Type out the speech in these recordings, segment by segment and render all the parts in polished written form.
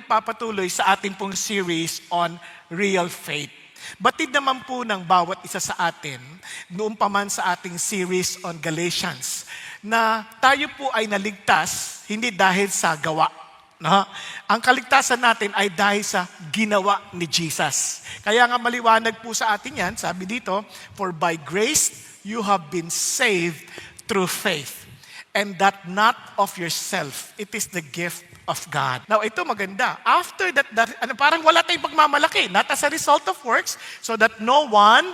magpapatuloy sa ating pong series on real faith. Batid naman po ng bawat isa sa atin, noon pa man sa ating series on Galatians, na tayo po ay naligtas hindi dahil sa gawa. No? Ang kaligtasan natin ay dahil sa ginawa ni Jesus. Kaya nga maliwanag po sa atin yan, sabi dito, for by grace you have been saved through faith. And that not of yourself, it is the gift of God. Now, ito maganda. After that, parang wala tayong pagmamalaki. Not as a result of works, so that no one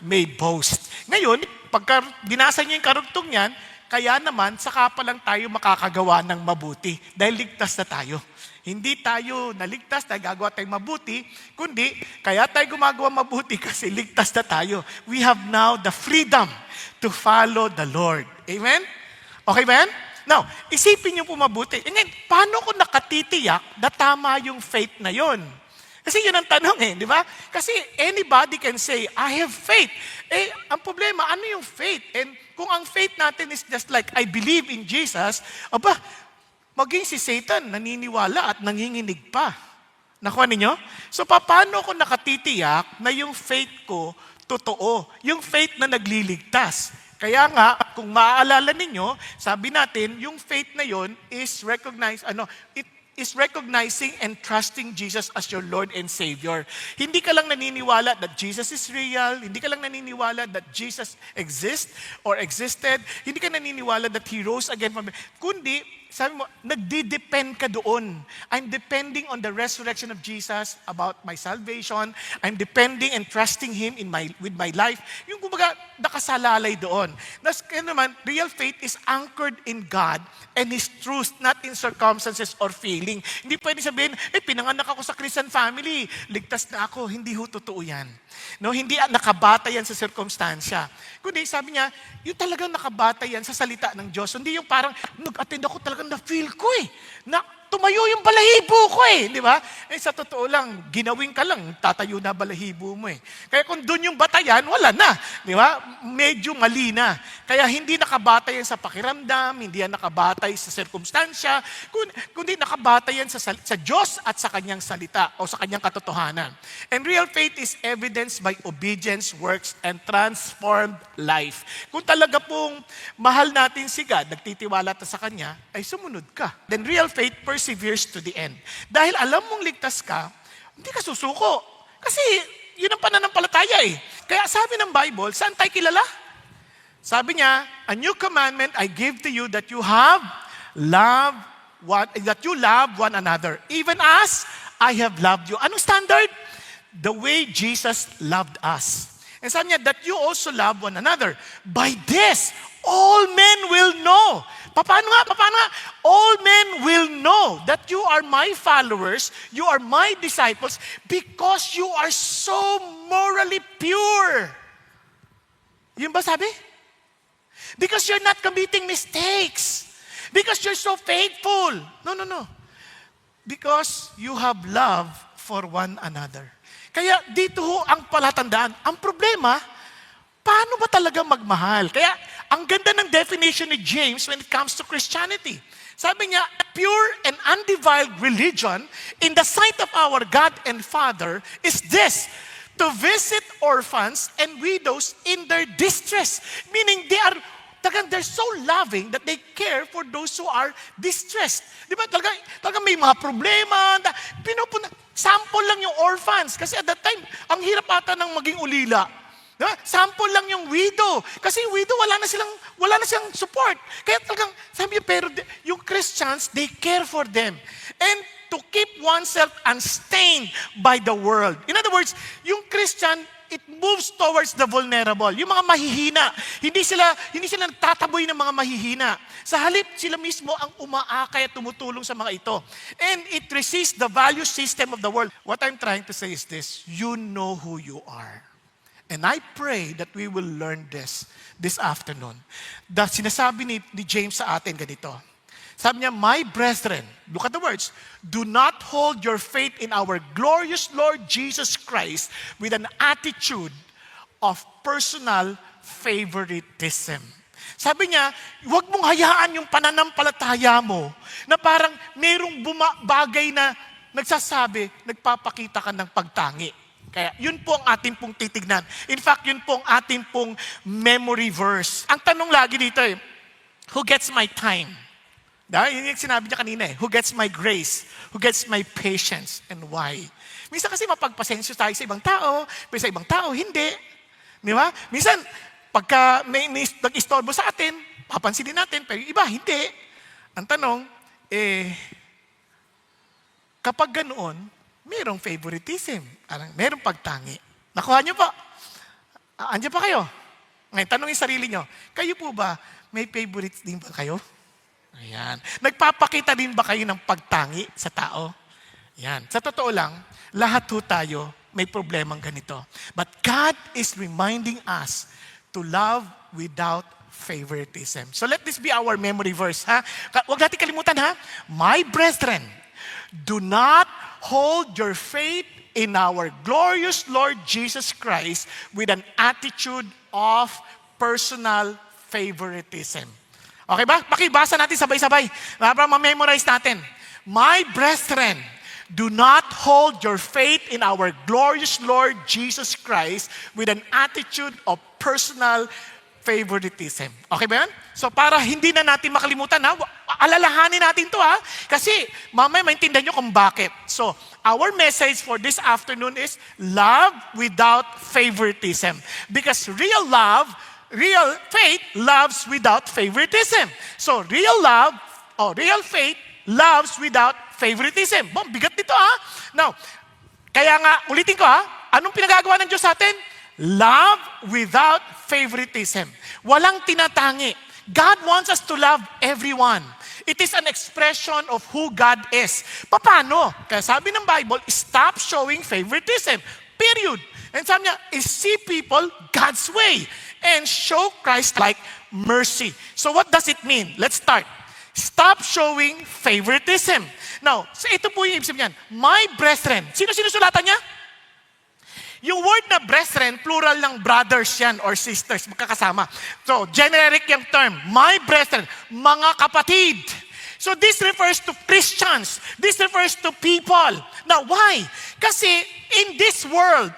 may boast. Ngayon, pagka binasa niyo yung karugtong yan, kaya naman, saka pa lang tayo makakagawa ng mabuti. Dahil ligtas na tayo. Hindi tayo naligtas dahil gagawa tayong mabuti, kundi kaya tayo gumagawa mabuti kasi ligtas na tayo. We have now the freedom to follow the Lord. Amen? Okay ba yan? Now, isipin niyo po mabuti. And then, paano ko nakatitiyak na tama yung faith na yon? Kasi yun ang tanong di ba? Kasi anybody can say, I have faith. Ang problema, ano yung faith? And kung ang faith natin is just like, I believe in Jesus, maging si Satan naniniwala at nanginginig pa. Nakuha ninyo? So, paano ko nakatitiyak na yung faith ko totoo? Yung faith na nagliligtas. Kaya nga, kung maaalala ninyo, sabi natin, yung faith na yon is recognizing and trusting Jesus as your Lord and Savior. Hindi ka lang naniniwala that Jesus is real, hindi ka lang naniniwala that Jesus exists or existed, hindi ka naniniwala that He rose again from kundi, sabi mo, nagdi-depend ka doon. I'm depending on the resurrection of Jesus about my salvation. I'm depending and trusting Him with my life. Yung kumbaga, nakasalalay doon. Kaya naman, real faith is anchored in God and His truth, not in circumstances or feeling. Hindi pwede sabihin, pinanganak ako sa Christian family, ligtas na ako. Hindi ho totoo yan. No, hindi nakabata yan sa circumstansya. Kundi sabi niya, yung talagang nakabata yan sa salita ng Diyos. Hindi yung parang, nag-attend ako talagang na-feel ko na tumayo yung balahibo ko di ba? Sa totoo lang, ginawin ka lang, tatayo na balahibo mo Kaya kung doon yung batayan, wala na. Di ba? Medyo mali na. Kaya hindi nakabatay yan sa pakiramdam, hindi yan nakabatay sa sirkumstansya, kundi nakabatay yan sa Diyos at sa Kanyang salita o sa Kanyang katotohanan. And real faith is evidenced by obedience, works, and transformed life. Kung talaga pong mahal natin si God, nagtitiwala ta sa Kanya, ay sumunod ka. Then real faith perseveres to the end. Dahil alam mong ligtas ka, hindi ka susuko. Kasi yun ang pananampalataya Kaya sabi ng Bible, saan tayo kilala? Sabi niya, a new commandment I give to you that you love one another, even as I have loved you. Anong standard? The way Jesus loved us. And sabi niya, that you also love one another. By this, all men will know. Paano nga? All men will know that you are my followers, you are my disciples, because you are so morally pure. Yun ba sabi? Because you're not committing mistakes. Because you're so faithful. No. Because you have love for one another. Kaya dito ho ang palatandaan. Ang problema, paano ba talaga magmahal? Kaya ang ganda ng definition ni James when it comes to Christianity. Sabi niya, pure and undefiled religion in the sight of our God and Father is this, to visit orphans and widows in their distress. Meaning they're so loving that they care for those who are distressed. Di ba? Talagang may mga problema. Sample lang yung orphans. Kasi at that time, ang hirap ata ng maging ulila. Diba? Sample lang yung widow. Kasi yung widow, wala na siyang support. Kaya talagang, sabi niya, pero yung Christians, they care for them. And to keep oneself unstained by the world. In other words, yung Christian, it moves towards the vulnerable. Yung mga mahihina. Hindi sila nagtataboy ng mga mahihina. Sa halip, sila mismo ang umaakay at tumutulong sa mga ito. And it resists the value system of the world. What I'm trying to say is this, you know who you are. And I pray that we will learn this afternoon. Sinasabi ni James sa atin ganito. Sabi niya, my brethren, look at the words, do not hold your faith in our glorious Lord Jesus Christ with an attitude of personal favoritism. Sabi niya, huwag mong hayaan yung pananampalataya mo na parang merong bagay na nagpapakita ka ng pagtangi. Kaya yun po ang ating pong titignan. In fact, yun po ang ating pong memory verse. Ang tanong lagi dito who gets my time? Yun yung sinabi niya kanina who gets my grace? Who gets my patience? And why? Minsan kasi mapagpasensyo tayo sa ibang tao, pero sa ibang tao, hindi. Di ba? Minsan, pagka may nag-istorbo sa atin, papansinin natin, pero yung iba, hindi. Ang tanong, kapag ganoon, mayroong favoritism. Mayroong pagtangi. Nakuha niyo po? Andiyan pa kayo? Ngayon, tanongin sarili niyo, kayo po ba, may favorites din ba kayo? Ayan. Nagpapakita din ba kayo ng pagtangi sa tao? Ayan. Sa totoo lang, lahat ho tayo may problemang ganito. But God is reminding us to love without favoritism. So let this be our memory verse. Huwag natin kalimutan My brethren, do not hold your faith in our glorious Lord Jesus Christ with an attitude of personal favoritism. Okay ba? Pakibasa natin sabay-sabay. Para ma-memorize natin. My brethren, do not hold your faith in our glorious Lord Jesus Christ with an attitude of personal favoritism. Okay ba yan? So para hindi na natin makalimutan, alalahanin natin to kasi mamaya maintindihan nyo kung bakit. So our message for this afternoon is love without favoritism. Because real faith loves without favoritism. So real love or real faith loves without favoritism. Bigat nito Now, kaya nga, ulitin ko anong pinagagawa ng Diyos sa atin? Love without favoritism. Walang tinatangi. God wants us to love everyone. It is an expression of who God is. Paano? Kaya sabi ng Bible, stop showing favoritism. Period. And sabi niya, see people God's way and show Christ-like mercy. So what does it mean? Let's start. Stop showing favoritism. Now, ito po yung ibig sabihin niyan. My brethren. Sino sinusulatan niya? Yung word na brethren, plural ng brothers yan or sisters, magkakasama. So, generic yung term. My brethren, mga kapatid. So, this refers to Christians. This refers to people. Now, why? Kasi in this world,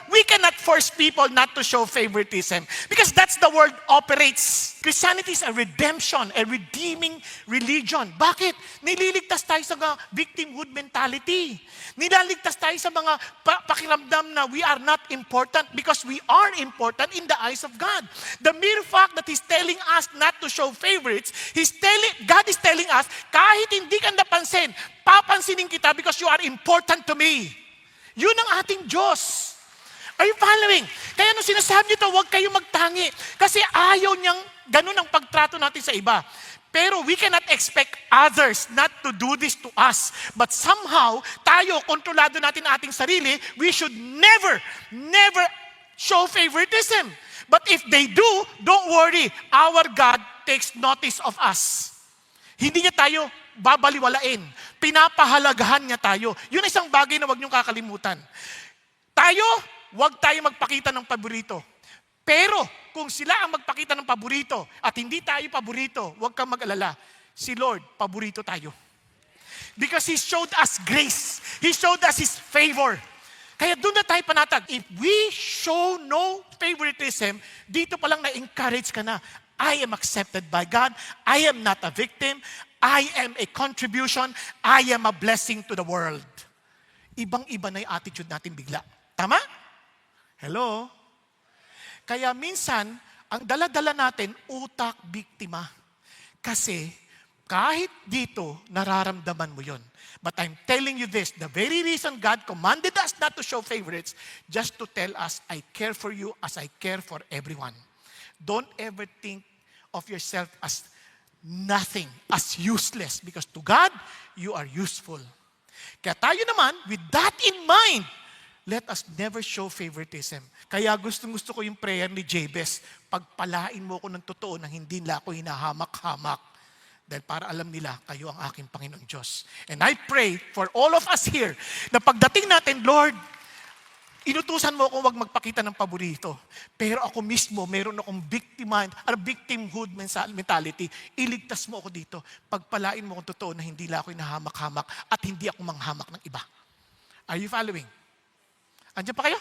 we cannot force people not to show favoritism. Because that's the world operates. Christianity is a redemption, a redeeming religion. Bakit? Nililigtas tayo sa victimhood mentality. Nilaligtas tayo sa mga pakiramdam na we are not important because we are important in the eyes of God. The mere fact that He's telling us not to show favorites, God is telling us, kahit hindi ka napansin, papansinin kita because you are important to me. Yun ang ating Diyos. Are you following? Kaya nung sinasabi nito, huwag kayong magtangi. Kasi ayaw niyang ganun ang pagtrato natin sa iba. Pero we cannot expect others not to do this to us. But somehow, tayo, kontrolado natin ating sarili, we should never show favoritism. But if they do, don't worry. Our God takes notice of us. Hindi niya tayo babaliwalain. Pinapahalagahan niya tayo. Yun isang bagay na huwag niyong kakalimutan. Tayo, huwag tayo magpakita ng paborito. Pero kung sila ang magpakita ng paborito at hindi tayo paborito, huwag kang mag-alala. Si Lord, paborito tayo. Because He showed us grace. He showed us His favor. Kaya doon na tayo panatag. If we show no favoritism, dito pa lang na-encourage ka na. I am accepted by God. I am not a victim. I am a contribution. I am a blessing to the world. Ibang-iba na yung attitude natin bigla. Tama? Hello? Kaya minsan, ang dala-dala natin, utak biktima. Kasi kahit dito, nararamdaman mo yon. But I'm telling you this, the very reason God commanded us not to show favorites, just to tell us, I care for you as I care for everyone. Don't ever think of yourself as nothing, as useless. Because to God, you are useful. Kaya tayo naman, with that in mind, let us never show favoritism. Kaya gusto ko yung prayer ni Jabez, pagpalain mo ko ng totoo nang hindi nila ako hinahamak-hamak. Dahil para alam nila, kayo ang aking Panginoong Diyos. And I pray for all of us here, na pagdating natin, Lord, Inutusan mo akong wag magpakita ng paborito. Pero ako mismo, meron akong victimhood mentality. Iligtas mo ako dito. Pagpalain mo akong totoo na hindi lang ako nahamak-hamak at hindi ako manghamak ng iba. Are you following? Andiyan pa kayo?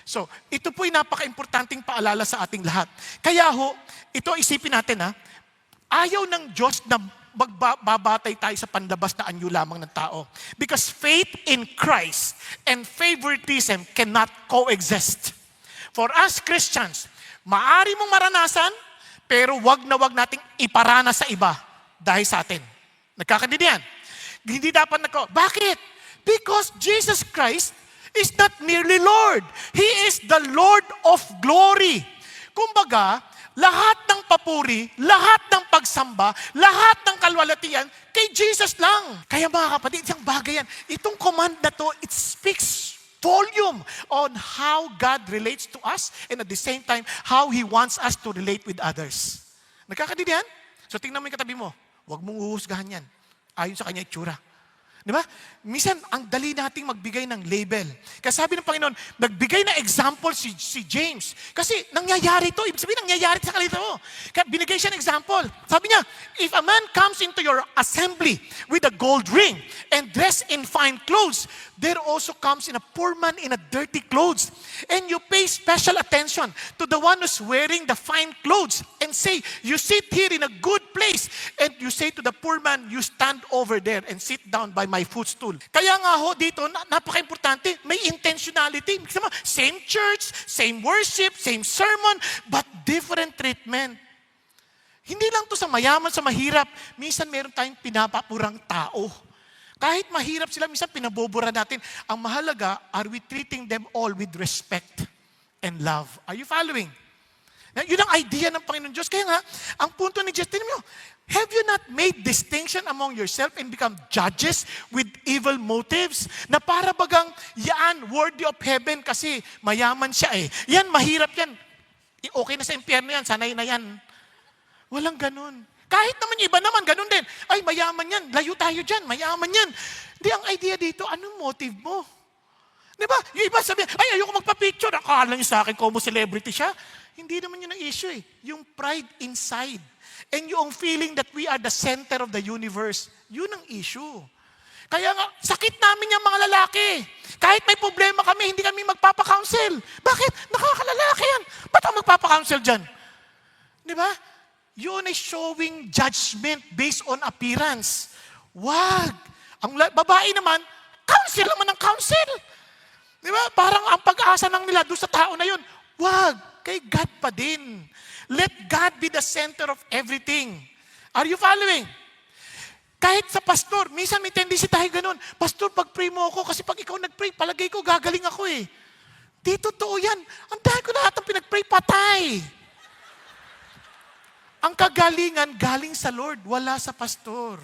So, ito po'y napaka-importanting paalala sa ating lahat. Kaya ho, ito isipin natin ayaw ng Diyos na magbabatay tayo sa panlabas na anyo lamang ng tao. Because faith in Christ and favoritism cannot coexist. For us Christians, maari mong maranasan, pero wag na wag nating iparana sa iba dahil sa atin. Nagkakaintindihan? Hindi dapat Bakit? Because Jesus Christ is not merely Lord. He is the Lord of glory. Kumbaga, lahat ng papuri, lahat ng pagsamba, lahat ng kalwalatian, kay Jesus lang. Kaya mga kapatid, isang bagay yan. Itong command na to, it speaks volume on how God relates to us and at the same time, how He wants us to relate with others. Nagkakaintindihan? So tingnan mo yung katabi mo. Huwag mong uhusgahan yan. Ayon sa kanya itsura. Di ba? Minsan, ang dali nating magbigay ng label. Kasi sabi ng Panginoon, nagbigay na example si James. Kasi nangyayari ito. Ibig sabihin, nangyayari sa kalita mo. Kaya binigay siya ng example. Sabi niya, if a man comes into your assembly with a gold ring and dressed in fine clothes, there also comes in a poor man in a dirty clothes. And you pay special attention to the one who's wearing the fine clothes and say, you sit here in a good place. And you say to the poor man, you stand over there and sit down by my footstool. Kaya nga ho dito, napaka-importante, may intentionality. Same church, same worship, same sermon, but different treatment. Hindi lang to sa mayaman, sa mahirap. Minsan meron tayong pinapapurang tao. Kahit mahirap sila, minsan pinabobura natin. Ang mahalaga, are we treating them all with respect and love? Are you following? Yun ang idea ng Panginoon Diyos. Kaya nga, ang punto ni Jesus, tingnan mo, have you not made distinction among yourself and become judges with evil motives? Na para bagang, yan, worthy of heaven kasi mayaman siya eh. Yan, mahirap yan. Okay na sa impyerno yan, sanay na yan. Walang ganun. Kahit naman yung iba naman, ganun din. Ay, mayaman yan, layo tayo dyan, mayaman yan. Hindi, ang idea dito, anong motive mo? Di ba? Yung iba sabi, ay, ayoko magpa-picture. Akala niyo sa akin, como celebrity siya. Hindi naman yun ang issue eh. Yung pride inside. And yung feeling that we are the center of the universe, yun ang issue. Kaya nga, sakit namin yung mga lalaki. Kahit may problema kami, hindi kami magpapa-counsel. Bakit? Nakakalalaki yan. Ba't ang magpapa-counsel dyan? Di ba? Yun ay showing judgment based on appearance. Wag. Ang babae naman, counsel naman ng counsel. Di ba? Parang ang pag-asa ng nila doon sa tao na yun. Wag. Kay God pa din. Let God be the center of everything. Are you following? Kahit sa pastor, minsan may tendency tayo ganun. Pastor, pag-pray mo ako kasi pag ikaw nag-pray, palagay ko gagaling ako eh. Di totoo yan. Ang dahil ko lahat ng pinag-pray, patay. Ang kagalingan galing sa Lord, wala sa pastor.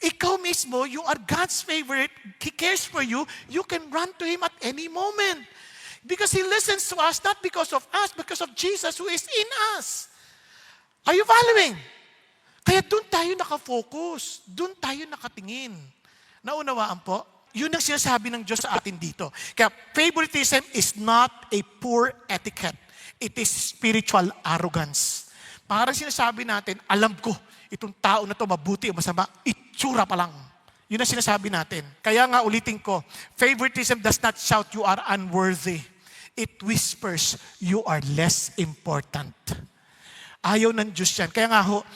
Ikaw mismo, you are God's favorite. He cares for you. You can run to Him at any moment. Because He listens to us, not because of us, because of Jesus who is in us. Are you following? Kaya doon tayo nakafocus. Doon tayo nakatingin. Naunawaan po? Yun ang sinasabi ng Diyos sa atin dito. Kaya favoritism is not a poor etiquette. It is spiritual arrogance. Parang sinasabi natin, alam ko, itong tao na to mabuti o masama, itsura pa lang. Yun ang sinasabi natin. Kaya nga ulitin ko, favoritism does not shout you are unworthy. It whispers you are less important. Ayaw ng Diyos yan. Kaya nga ho,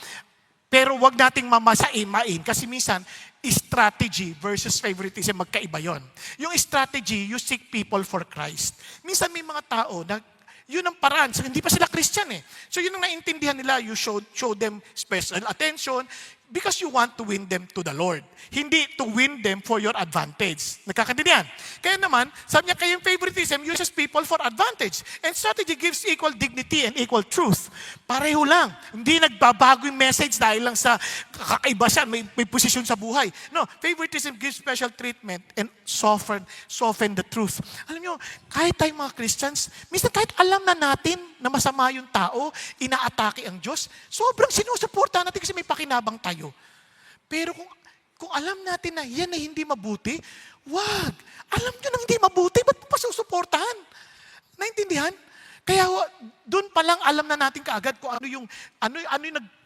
pero wag nating mamasain kasi minsan, strategy versus favoritism, magkaiba yon. Yung strategy, you seek people for Christ. Minsan may mga tao na yun ang paraan. So, hindi pa sila Christian eh. So yun ang naintindihan nila. You show them special attention because you want to win them to the Lord. Hindi to win them for your advantage. Nagkakaintindihan? Kaya naman, sabi niya, kayong favoritism uses people for advantage. And strategy gives equal dignity and equal truth. Pareho lang. Hindi nagbabago yung message dahil lang sa kakaiba siya, may posisyon sa buhay. No, favoritism gives special treatment and soften the truth. Alam niyo, kahit tayong mga Christians, minsan kahit alam na natin na masama yung tao, inaatake ang Diyos, sobrang sinusuporta natin kasi may pakinabang tayo. Pero kung kung alam natin na yan ay hindi mabuti, wag. Alam nyo na hindi mabuti, ba't mo pa susuportahan? Naintindihan? Kaya doon pa lang alam na natin kaagad kung ano yung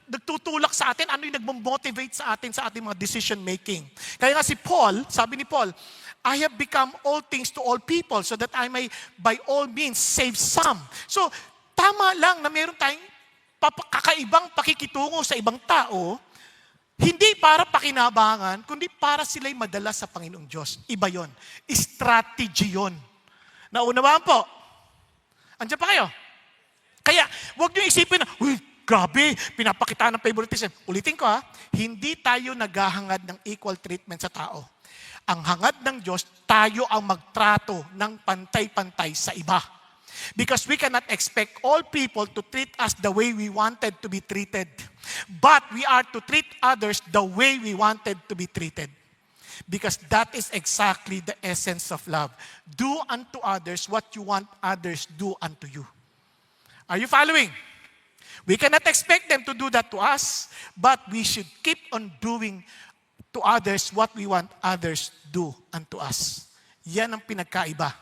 nagtutulak sa atin, ano yung nagmo-motivate sa atin sa ating mga decision making. Kaya nga si Paul, sabi ni Paul, I have become all things to all people so that I may by all means save some. So, tama lang na meron tayong kakaibang pakikitungo sa ibang tao, hindi para pakinabangan, kundi para sila'y madala sa Panginoong Diyos. Iba yon. Strategy yon. Naunawaan po? Andiyan pa kayo? Kaya, huwag niyo isipin na, uy, grabe, pinapakita ng favoritism. Ulitin ko hindi tayo naghahangad ng equal treatment sa tao. Ang hangad ng Diyos, tayo ang magtrato ng pantay-pantay sa iba. Because we cannot expect all people to treat us the way we wanted to be treated. But we are to treat others the way we wanted to be treated. Because that is exactly the essence of love. Do unto others what you want others do unto you. Are you following? We cannot expect them to do that to us, but we should keep on doing to others what we want others do unto us. Yan ang pinagkaiba.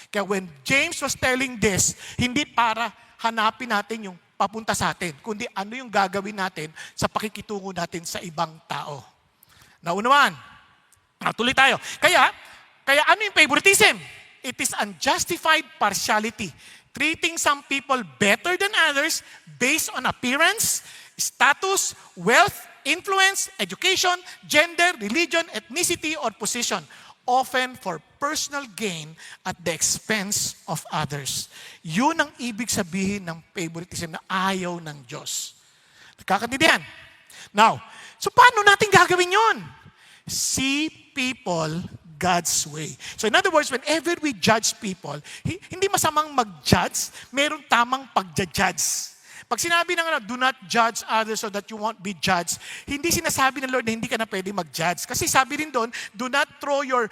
Kaya when James was telling this, hindi para hanapin natin yung papunta sa atin, kundi ano yung gagawin natin sa pakikitungo natin sa ibang tao. Naunawaan? Tuloy tayo. Kaya ano yung favoritism? It is unjustified partiality. Treating some people better than others based on appearance, status, wealth, influence, education, gender, religion, ethnicity, or position, often for personal gain at the expense of others. Yun ang ibig sabihin ng favoritism na ayaw ng Diyos. Nagkakaintindihan? Now, so paano natin gagawin yun? See people God's way. So in other words, whenever we judge people, hindi masamang mag-judge, merong tamang pag-judge. Pag sinabi ng do not judge others so that you won't be judged, hindi sinasabi ng Lord na hindi ka na pwede mag-judge. Kasi sabi rin doon, do not throw your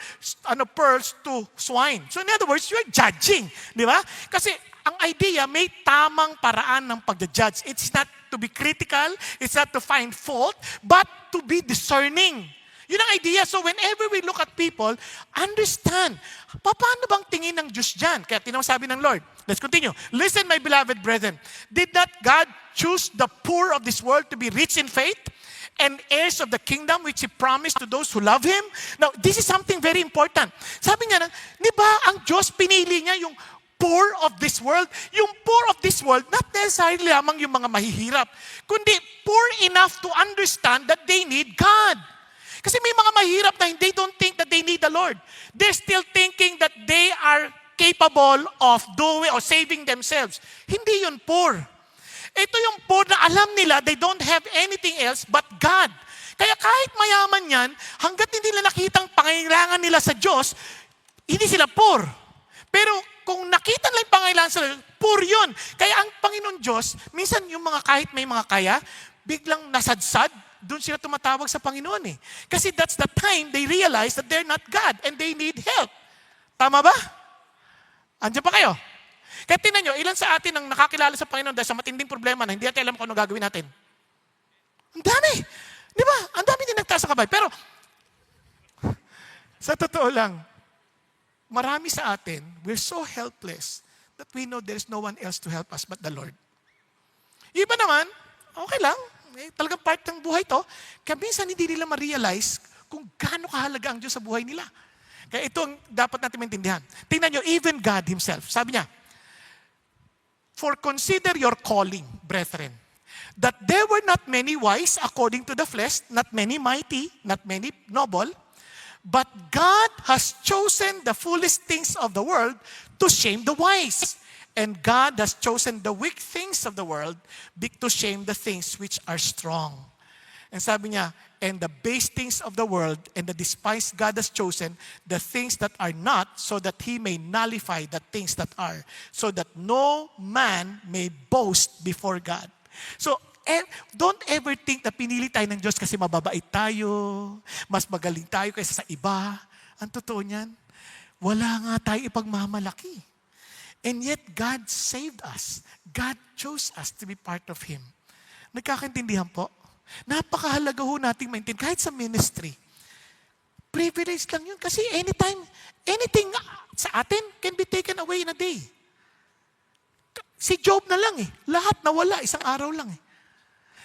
pearls to swine. So in other words, you're judging. Di ba? Kasi ang idea, may tamang paraan ng pag-judge. It's not to be critical, it's not to find fault, but to be discerning. Yun ang idea. So whenever we look at people, understand, paano bang tingin ng Diyos dyan? Kaya sabi ng Lord. Let's continue. Listen, my beloved brethren. Did not God choose the poor of this world to be rich in faith and heirs of the kingdom which He promised to those who love Him? Now, this is something very important. Sabi niya, di ba ang Diyos pinili niya yung poor of this world? Yung poor of this world, not necessarily lamang yung mga mahihirap, kundi poor enough to understand that they need God. Kasi may mga mahirap na they don't think that they need the Lord. They're still thinking that they are capable of doing or saving themselves. Hindi yun poor. Ito yung poor na alam nila they don't have anything else but God. Kaya kahit mayaman yan, hanggat hindi nila nakitang pangailangan nila sa Diyos, hindi sila poor. Pero kung nakita nila yung pangailangan sa Diyos, poor yun. Kaya ang Panginoon Diyos, minsan yung mga kahit may mga kaya, biglang nasadsad, doon sila tumatawag sa Panginoon eh. Kasi that's the time they realize that they're not God and they need help. Tama ba? Andiyan pa kayo? Kaya tingnan nyo, ilan sa atin ang nakakilala sa Panginoon dahil sa matinding problema na hindi natin alam kung ano gagawin natin? Ang dami. Di ba? Ang dami din nagtaas sa kabay. Pero, sa totoo lang, marami sa atin, we're so helpless that we know there's no one else to help us but the Lord. Iba naman, okay lang. Talagang part ng buhay to. Kaya minsan hindi nila ma-realize kung gaano kahalaga ang Diyos sa buhay nila. Kaya ito ang dapat natin maintindihan. Tingnan nyo, even God Himself, sabi niya, for consider your calling, brethren, that there were not many wise according to the flesh, not many mighty, not many noble, but God has chosen the foolish things of the world to shame the wise. And God has chosen the weak things of the world to shame the things which are strong. And sabi niya, and the base things of the world and the despised God has chosen the things that are not, so that He may nullify the things that are, so that no man may boast before God. So, don't ever think na pinili tayo ng Diyos kasi mababait tayo, mas magaling tayo kaysa sa iba. Ang totoo niyan, wala nga tayo ipagmamalaki. And yet, God saved us. God chose us to be part of Him. Nagkakaintindihan po? Napakahalaga ho nating maintindihan. Kahit sa ministry, privilege lang yun. Kasi anytime, anything sa atin can be taken away in a day. Si Job na lang eh. Lahat nawala, isang araw lang eh.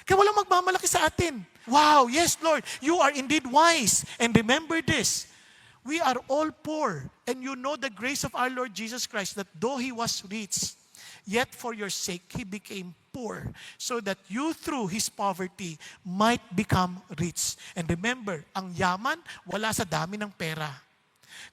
Kaya walang magmamalaki sa atin. Wow, yes Lord, you are indeed wise. And remember this, we are all poor. And you know the grace of our Lord Jesus Christ, that though He was rich, yet for your sake, He became poor, so that you through His poverty might become rich. And remember, ang yaman, wala sa dami ng pera,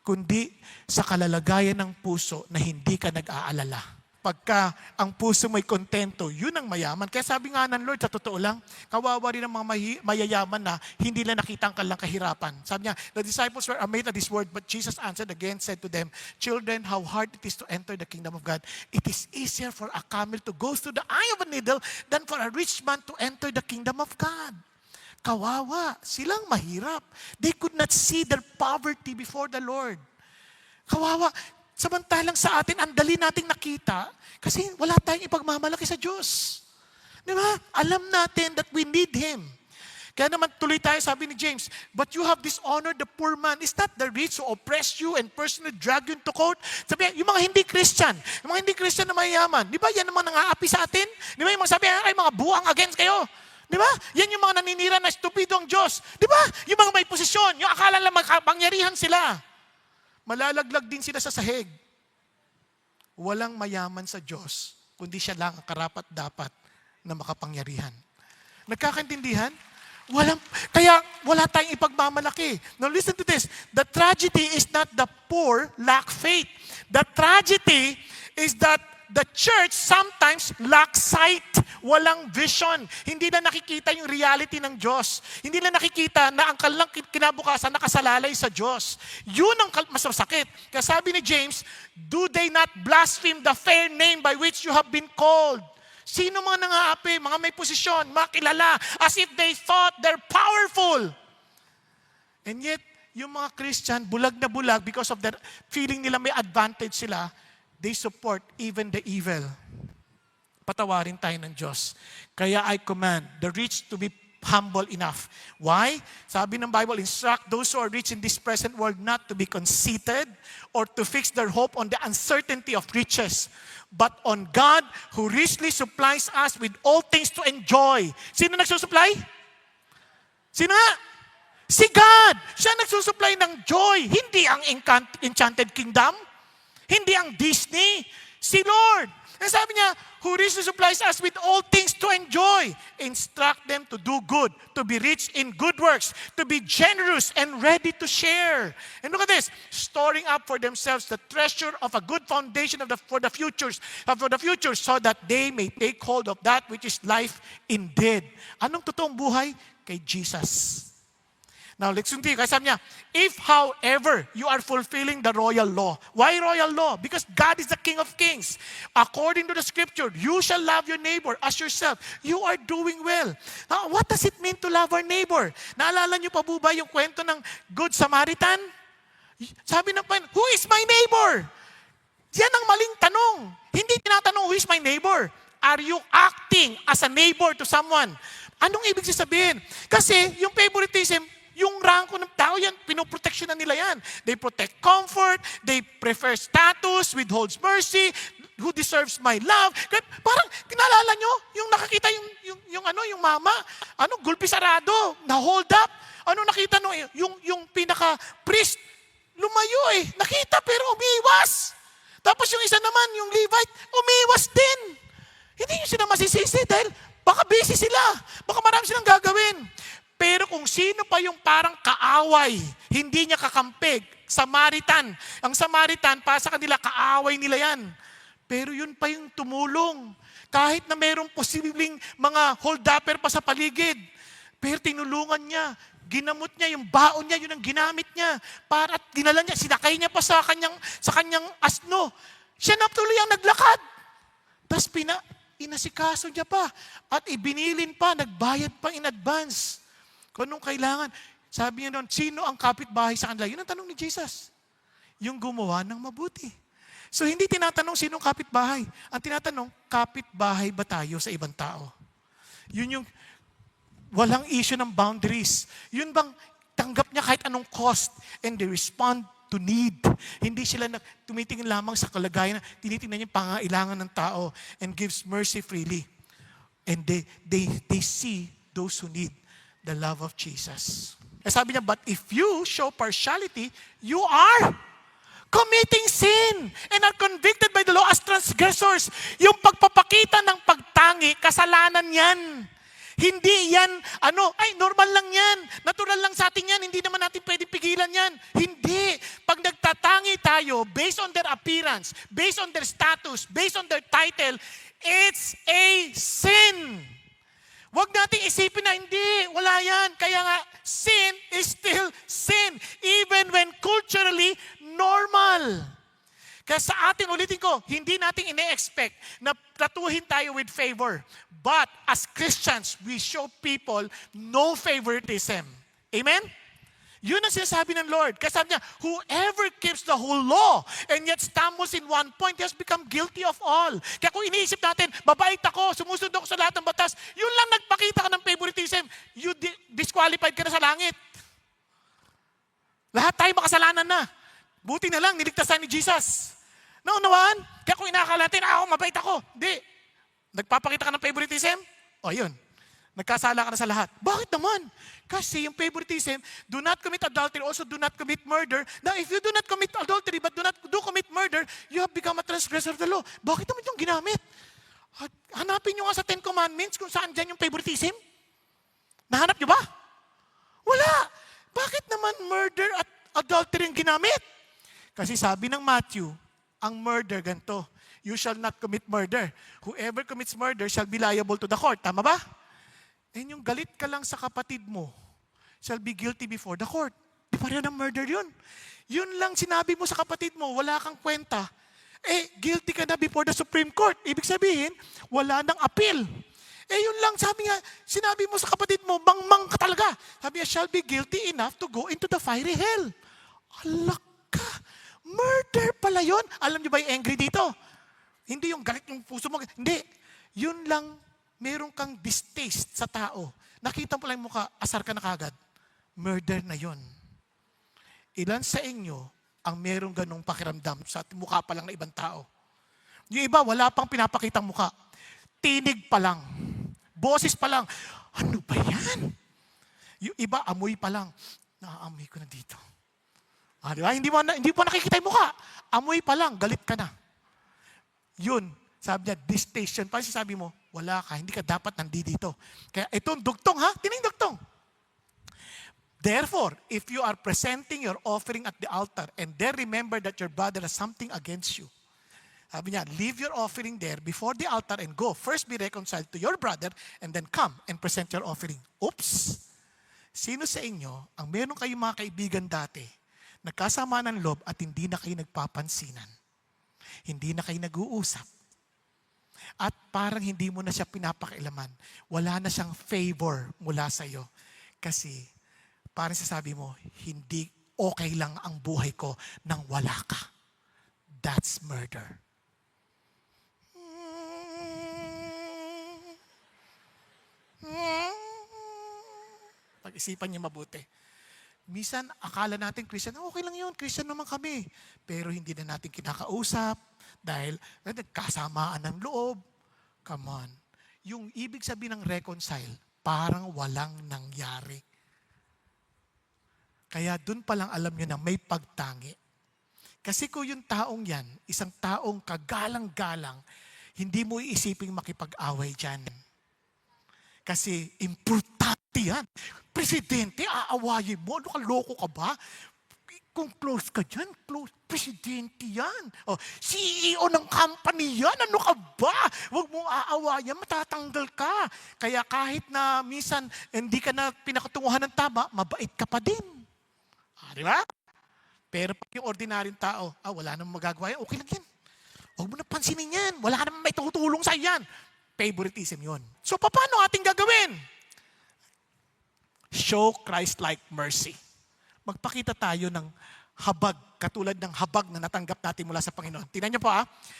kundi sa kalalagayan ng puso na hindi ka nag-aalala. Pagka ang puso mo'y kontento, yun ang mayaman. Kaya sabi nga ng Lord, sa totoo lang, kawawa rin ang mga mayayaman na hindi na nakita ang kanilang kahirapan. Sabi niya, the disciples were amazed at this word, but Jesus answered again, said to them, children, how hard it is to enter the kingdom of God. It is easier for a camel to go through the eye of a needle than for a rich man to enter the kingdom of God. Kawawa, silang mahirap. They could not see their poverty before the Lord. Kawawa. Samantalang sa atin, ang dali nating nakita kasi wala tayong ipagmamalaki sa Diyos. Di ba? Alam natin that we need Him. Kaya naman tuloy tayo, sabi ni James, but you have dishonored the poor man. Is that the rich who oppress you and personally drag you into court? Sabi, yung mga hindi Christian, yung mga hindi Christian na mayayaman, di ba yan naman nang-aapi sa atin? Di ba yung mga sabi, ay mga buang against kayo? Di ba? Yan yung mga naninira na stupido ang Diyos. Di ba? Yung mga may posisyon, yung akala lang magpangyarihan sila. Malalaglag din sila sa sahig. Walang mayaman sa Diyos, kundi siya lang ang karapat-dapat na makapangyarihan. Nagkakaintindihan? Kaya wala tayong ipagmamalaki. Now listen to this. The tragedy is not the poor lack faith. The tragedy is that the church sometimes lacks sight. Walang vision. Hindi na nakikita yung reality ng Diyos. Hindi na nakikita na ang kanilang kinabukasan nakasalalay sa Diyos. Yun ang mas masakit. Kaya sabi ni James, do they not blaspheme the fair name by which you have been called? Sino mga nangaapi, mga may posisyon, mga kilala, as if they thought they're powerful. And yet, yung mga Christian, bulag na bulag because of their feeling nila may advantage sila, they support even the evil. Patawarin tayo ng Diyos. Kaya I command the rich to be humble enough. Why? Sabi ng Bible, instruct those who are rich in this present world not to be conceited or to fix their hope on the uncertainty of riches, but on God who richly supplies us with all things to enjoy. Sino nagsusupply? Sino nga? Si God. Siya nagsusupply ng joy. Hindi ang Enchanted Kingdom. Hindi ang Disney, si Lord. And sabi niya, who richly supplies us with all things to enjoy. Instruct them to do good, to be rich in good works, to be generous and ready to share. And look at this, storing up for themselves the treasure of a good foundation for the future, so that they may take hold of that which is life indeed. Anong totoong buhay? Kay Jesus. Now, let's continue. Kaya sabi niya, if however you are fulfilling the royal law. Why royal law? Because God is the King of Kings. According to the scripture, you shall love your neighbor as yourself. You are doing well. Now, what does it mean to love our neighbor? Naalala niyo pa po ba yung kwento ng Good Samaritan? Sabi ng Panginoon, who is my neighbor? Yan ang maling tanong. Hindi tinatanong, who is my neighbor? Are you acting as a neighbor to someone? Anong ibig sabihin? Kasi yung favoritism, yung rangko ng tao yan, pinoproteksyonan nila yan. They protect comfort, they prefer status, withholds mercy, who deserves my love. Parang, kinalala nyo, yung nakakita yung mama, gulpi sarado, na-hold up. Ano nakita nyo, yung pinaka-priest, lumayo nakita pero umiwas. Tapos yung isa naman, yung Levite, umiwas din. Hindi nyo sila masisisi dahil baka busy sila, baka marami silang gagawin. Pero kung sino pa yung parang kaaway, hindi niya kakampig, Samaritan. Ang Samaritan, para sa kanila, kaaway nila yan. Pero yun pa yung tumulong. Kahit na mayroong posibleng mga hold-upper pa sa paligid. Pero tinulungan niya. Ginamot niya, yung baon niya, yun ang ginamit niya. Para at dinala niya, sinakay niya pa sa kanyang asno. Siya na tuloy ang naglakad. Tapos inasikaso niya pa. At ibinilin pa, nagbayad pa in advance. Kung anong kailangan. Sabi niya noon, sino ang kapitbahay sa kanila? Yun ang tanong ni Jesus. Yung gumawa ng mabuti. So hindi tinatanong sinong kapitbahay. Ang tinatanong, kapitbahay ba tayo sa ibang tao? Yun yung walang issue ng boundaries. Yun bang tanggap niya kahit anong cost. And they respond to need. Hindi sila tumitingin lamang sa kalagayan, tinitingnan niya yung pangailangan ng tao and gives mercy freely. And they see those who need the love of Jesus. Eh sabi niya, but if you show partiality, you are committing sin and are convicted by the law as transgressors. Yung pagpapakita ng pagtangi, kasalanan yan. Hindi yan, normal lang yan. Natural lang sa atin yan. Hindi naman natin pwede pigilan yan. Hindi. Pag nagtatangi tayo, based on their appearance, based on their status, based on their title, it's a sin. Huwag nating isipin na hindi, wala yan. Kaya nga, sin is still sin. Even when culturally normal. Kaya sa atin, ulitin ko, hindi natin ine-expect na tratuhin tayo with favor. But as Christians, we show people no favoritism. Amen? Yun ang sinasabi ng Lord. Kaya sabi niya, whoever keeps the whole law and yet stumbles in one point, he has become guilty of all. Kaya kung iniisip natin, babait ako, sumusunod ako sa lahat ng batas, yun lang nagpakita ka ng favoritism, you disqualified ka na sa langit. Lahat tayo makasalanan na. Buti na lang, niligtas tayo ni Jesus. Naunawaan? Kaya kung inakala natin, ako, mabait ako. Hindi. Nagpapakita ka ng favoritism? O yun. Nagkasala ka na sa lahat. Bakit naman? Kasi yung favoritism, do not commit adultery, also do not commit murder. Now, if you do not commit adultery but do not commit murder, you have become a transgressor of the law. Bakit naman yung ginamit? Hanapin nyo nga sa 10 Commandments kung saan dyan yung favoritism. Nahanap nyo ba? Wala. Bakit naman murder at adultery yung ginamit? Kasi sabi ng Matthew, ang murder ganito, you shall not commit murder. Whoever commits murder shall be liable to the court. Tama ba? And yung galit ka lang sa kapatid mo, shall be guilty before the court. Di pa rin ang murder yun. Yun lang sinabi mo sa kapatid mo, wala kang kwenta. Guilty ka na before the Supreme Court. Ibig sabihin, wala nang appeal. Yun lang, sabi nga, sinabi mo sa kapatid mo, mangmang ka talaga. Sabi niya, shall be guilty enough to go into the fiery hell. Alak ka. Murder pala yun. Alam niyo ba yung angry dito? Hindi yung galit yung puso mo. Hindi. Yun lang, meron kang distaste sa tao. Nakita mo lang yung mukha, asar ka na kagad. Murder na yun. Ilan sa inyo ang merong ganong pakiramdam sa mukha pa lang na ibang tao? Yung iba, wala pang pinapakitang mukha. Tinig pa lang. Boses pa lang. Ano ba yan? Yung iba, amoy pa lang. Naaamoy ko na dito. Di ba? Hindi mo nakikita yung mukha. Amoy pa lang, galit ka na. Yun, sabi niya, distaste. Parang sabi mo, wala ka, hindi ka dapat nandito. Kaya itong dugtong ha, tining dugtong. Therefore, if you are presenting your offering at the altar and then remember that your brother has something against you, sabi niya, leave your offering there before the altar and go. First be reconciled to your brother and then come and present your offering. Oops! Sino sa inyo, ang meron kayong mga kaibigan dati, nagkasama ng loob at hindi na kayo nagpapansinan? Hindi na kayo nag-uusap. At parang hindi mo na siya pinapakailaman. Wala na siyang favor mula sa iyo. Kasi parang sasabi mo, hindi okay lang ang buhay ko nang wala ka. That's murder. Pag-isipan niyo mabuti. Minsan, akala natin Christian, okay lang yun, Christian naman kami. Pero hindi na natin kinakausap dahil nagkasamaan ng loob. Come on. Yung ibig sabihin ng reconcile, parang walang nangyari. Kaya dun palang alam nyo na may pagtangi. Kasi kung yung taong yan, isang taong kagalang-galang, hindi mo iisiping makipag-away dyan. Kasi importante yan. Presidente, aawayin mo. Ano ka, loko ka ba? Kung close ka dyan, close. Presidente yan. O, CEO ng company yan. Ano ka ba? Huwag mong aawayan, matatanggal ka. Kaya kahit na minsan hindi ka na pinakatunguhan ng tama, mabait ka pa din. Di ba? Pero pag yung ordinaryong tao, wala namang magagawa yan, okay lang yan. Huwag mo na pansinin yan. Wala namang may tutulong sa yan. Favoritism yun. So, paano ating gagawin? Show Christ-like mercy. Magpakita tayo ng habag katulad ng habag na natanggap natin mula sa Panginoon. Tingnan niyo po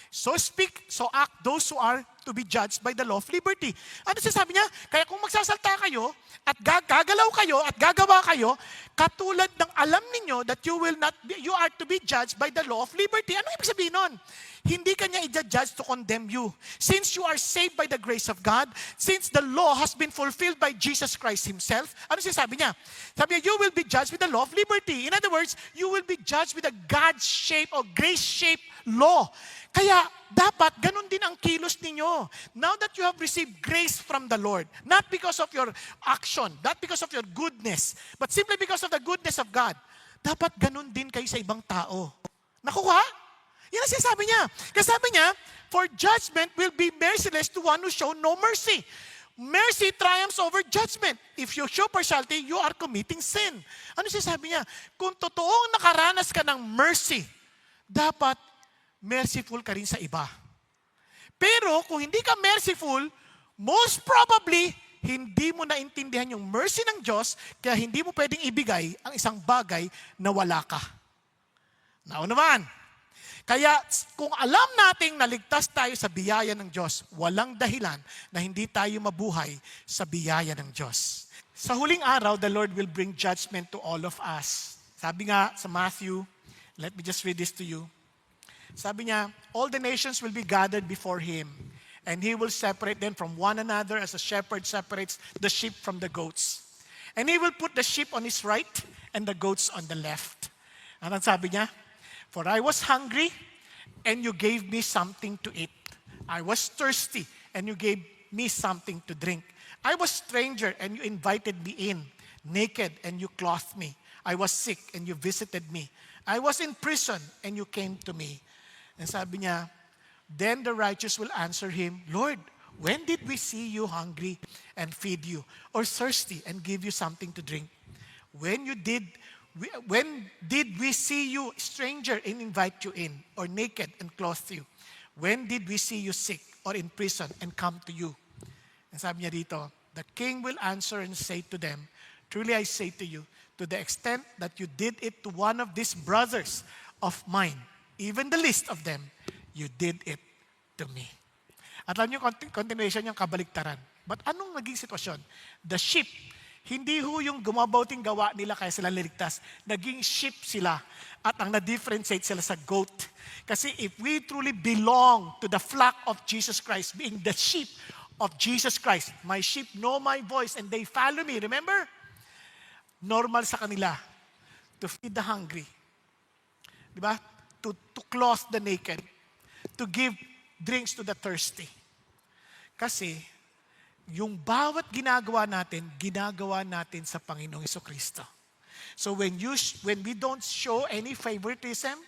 So speak, so act those who are to be judged by the law of liberty. Ano sinasabi niya? Kaya kung magsasalta kayo at gagalaw kayo at gagawa kayo, katulad ng alam ninyo that you are to be judged by the law of liberty. Ano ibig sabihin nun? Hindi kanya i-judge to condemn you. Since you are saved by the grace of God, since the law has been fulfilled by Jesus Christ Himself, ano sinasabi niya? Sabi niya, you will be judged with the law of liberty. In other words, you will be judged with a God-shaped or grace-shaped law. Kaya dapat ganun din ang kilos ninyo. Now that you have received grace from the Lord, not because of your action, not because of your goodness, but simply because of the goodness of God, dapat ganun din kayo sa ibang tao. Nakuha? Yan ang sinasabi niya. Kasi sabi niya, for judgment will be merciless to one who show no mercy. Mercy triumphs over judgment. If you show partiality, you are committing sin. Ano sinasabi niya? Kung totoong nakaranas ka ng mercy, dapat merciful ka rin sa iba. Pero kung hindi ka merciful, most probably, hindi mo naintindihan yung mercy ng Diyos, kaya hindi mo pwedeng ibigay ang isang bagay na wala ka. Now naman, kaya kung alam nating naligtas tayo sa biyaya ng Diyos, walang dahilan na hindi tayo mabuhay sa biyaya ng Diyos. Sa huling araw, the Lord will bring judgment to all of us. Sabi nga sa Matthew, let me just read this to you. Sabi niya, all the nations will be gathered before Him, and He will separate them from one another as a shepherd separates the sheep from the goats. And He will put the sheep on His right and the goats on the left. Ano sabi niya? For I was hungry, and you gave me something to eat. I was thirsty, and you gave me something to drink. I was stranger, and you invited me in. Naked, and you clothed me. I was sick, and you visited me. I was in prison, and you came to me. And sabi niya, then the righteous will answer Him, Lord, when did we see you hungry and feed you, or thirsty and give you something to drink? When did we see you stranger and invite you in, or naked and clothe you? When did we see you sick or in prison and come to you? And sabi niya dito, the king will answer and say to them, truly I say to you, to the extent that you did it to one of these brothers of mine, even the least of them, you did it to me. At alam niyo, continuation yung kabaliktaran. But anong naging sitwasyon? The sheep, hindi ho yung gumabauting gawa nila kaya sila liligtas. Naging sheep sila. At ang na-differentiate sila sa goat. Kasi if we truly belong to the flock of Jesus Christ, being the sheep of Jesus Christ, my sheep know my voice and they follow me. Remember? Normal sa kanila to feed the hungry. Diba? To clothe the naked. To give drinks to the thirsty. Kasi yung bawat ginagawa natin sa Panginoong Jesucristo. So when we don't show any favoritism,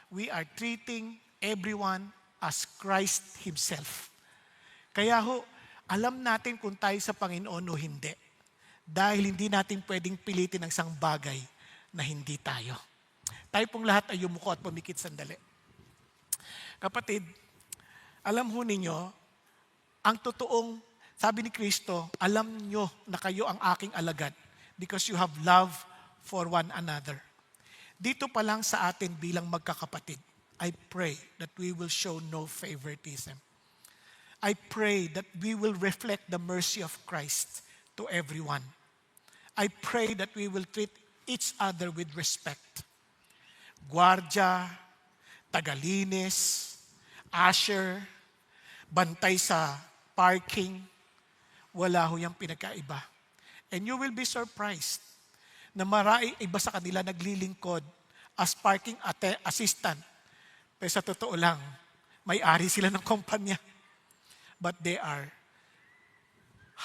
we are treating everyone as Christ Himself. Kaya ho, alam natin kung tayo sa Panginoon o hindi. Dahil hindi natin pwedeng pilitin ang isang bagay na hindi tayo. Tayo pong lahat ay yumuko at pumikit sandali. Kapatid, alam ho ninyo, ang totoong sabi ni Kristo, alam nyo na kayo ang aking alagad because you have love for one another. Dito pa lang sa atin bilang magkakapatid, I pray that we will show no favoritism. I pray that we will reflect the mercy of Christ to everyone. I pray that we will treat each other with respect. Guardia, tagalinis, usher, bantay sa parking, wala ho yung pinagkaiba. And you will be surprised na iba sa kanila naglilingkod as parking assistant. Pero sa totoo lang, may-ari sila ng kumpanya. But they are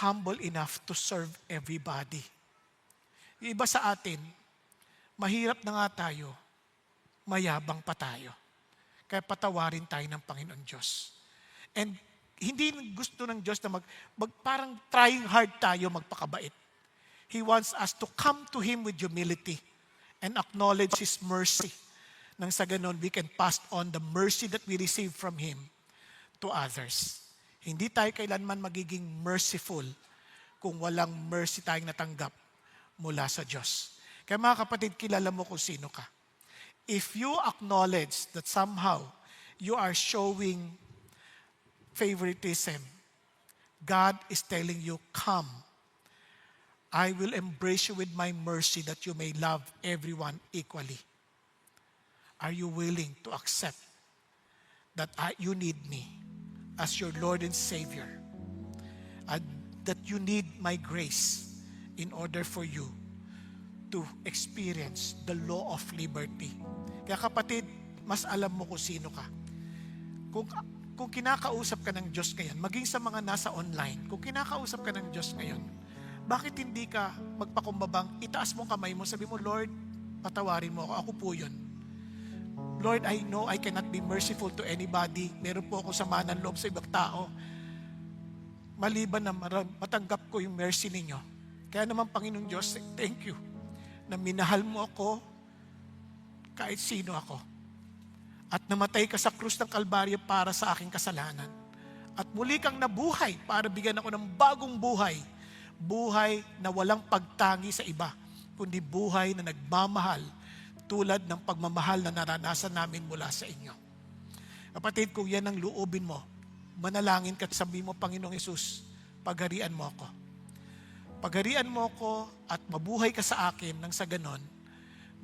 humble enough to serve everybody. Yung iba sa atin, mahirap na nga tayo, mayabang pa tayo. Kaya patawarin tayo ng Panginoon Diyos. And hindi gusto ng Diyos na parang trying hard tayo magpakabait. He wants us to come to Him with humility and acknowledge His mercy. Nang sa ganon, we can pass on the mercy that we receive from Him to others. Hindi tayo kailanman magiging merciful kung walang mercy tayong natanggap mula sa Diyos. Kaya mga kapatid, kilala mo kung sino ka. if you acknowledge that somehow you are showing favoritism, God is telling you, come. I will embrace you with my mercy that you may love everyone equally. Are you willing to accept that you need me as your Lord and Savior? And that you need my grace in order for you to experience the law of liberty. Kaya kapatid, mas alam mo kung sino ka. Kung kinakausap ka ng Diyos ngayon, maging sa mga nasa online, kung kinakausap ka ng Diyos ngayon, bakit hindi ka magpakumbabang, itaas mo kamay mo, sabi mo, Lord, patawarin mo ako, ako po yun. Lord, I know I cannot be merciful to anybody. Meron po ako sama ng loob sa ibang tao. Maliban na matanggap ko yung mercy ninyo. Kaya naman, Panginoong Diyos, thank you na minahal mo ako kahit sino ako. At namatay ka sa krus ng Kalbaryo para sa aking kasalanan. At muli kang nabuhay para bigyan ako ng bagong buhay. Buhay na walang pagtangi sa iba, kundi buhay na nagmamahal tulad ng pagmamahal na naranasan namin mula sa inyo. Kapatid, kung yan ang loobin mo, manalangin ka at sabihin mo, Panginoong Hesus, pagharian mo ako. Pagharian mo ako at mabuhay ka sa akin nang sa ganon,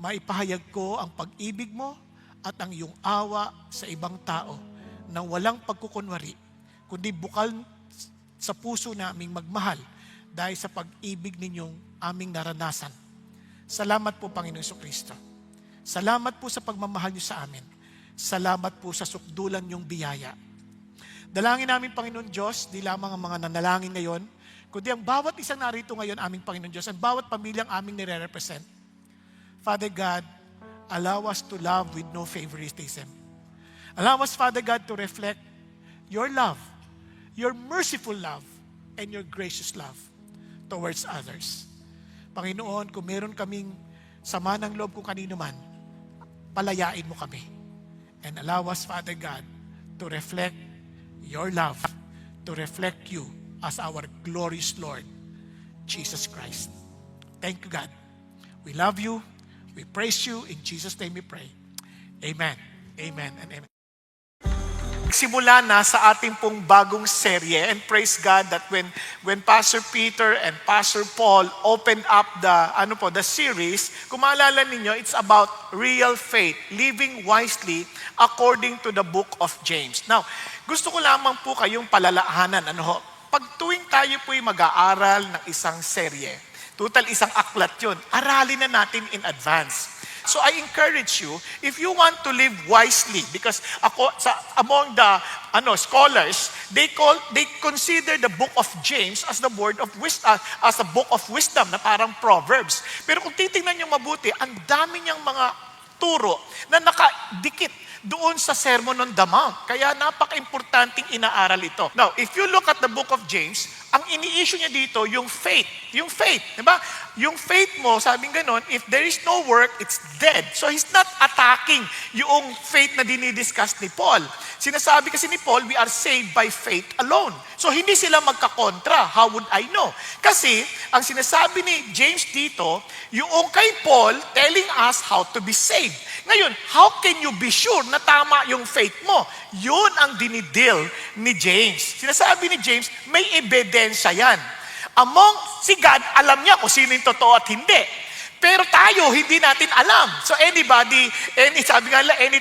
maipahayag ko ang pag-ibig mo at ang iyong awa sa ibang tao na walang pagkukunwari, kundi bukal sa puso naming magmahal dahil sa pag-ibig ninyong aming naranasan. Salamat po, Panginoon Jesucristo. Salamat po sa pagmamahal niyo sa amin. Salamat po sa sukdulan niyong biyaya. Dalangin namin, Panginoon Diyos, di lamang ang mga nanalangin ngayon, kundi ang bawat isang narito ngayon, aming Panginoon Diyos, ang bawat pamilyang aming nire-represent. Father God, allow us to love with no favoritism. Allow us, Father God, to reflect your love, your merciful love, and your gracious love towards others. Panginoon, kung meron kaming sama ng loob kung kanino man, palayain mo kami. And allow us, Father God, to reflect your love, to reflect you as our glorious Lord, Jesus Christ. Thank you, God. We love you. We praise you. In Jesus' name we pray. Amen. Amen and amen. Simula na sa ating pong bagong serye, and praise God that when Pastor Peter and Pastor Paul opened up the series, kung maalala ninyo, it's about real faith, living wisely according to the book of James. Now, gusto ko lamang po kayong palalahanan, pag tuwing tayo po'y mag-aaral ng isang serye, total isang aklat yun, aralin na natin in advance. So I encourage you, if you want to live wisely, because among the scholars, they consider the book of James as the word of wisdom, as a book of wisdom na parang Proverbs. Pero kung titingnan niyo mabuti, ang dami niyang mga turo na nakadikit doon sa Sermon on the Mount. Kaya napaka-importanting inaaral ito. Now, if you look at the book of James, ang ini-issue niya dito, yung faith. Yung faith, di ba? Yung faith mo, sabing ganon, if there is no work, it's dead. So he's not attacking yung faith na dinidiscuss ni Paul. Sinasabi kasi ni Paul, we are saved by faith alone. So hindi sila magkakontra. How would I know? Kasi, ang sinasabi ni James dito, yung kay Paul telling us how to be saved. Ngayon, how can you be sure na tama yung faith mo? Yun ang dinidil ni James. Sinasabi ni James, may ebidensya yan. Si God, alam niya kung sino yung totoo at hindi. Pero tayo, hindi natin alam. So sabi nga lang, any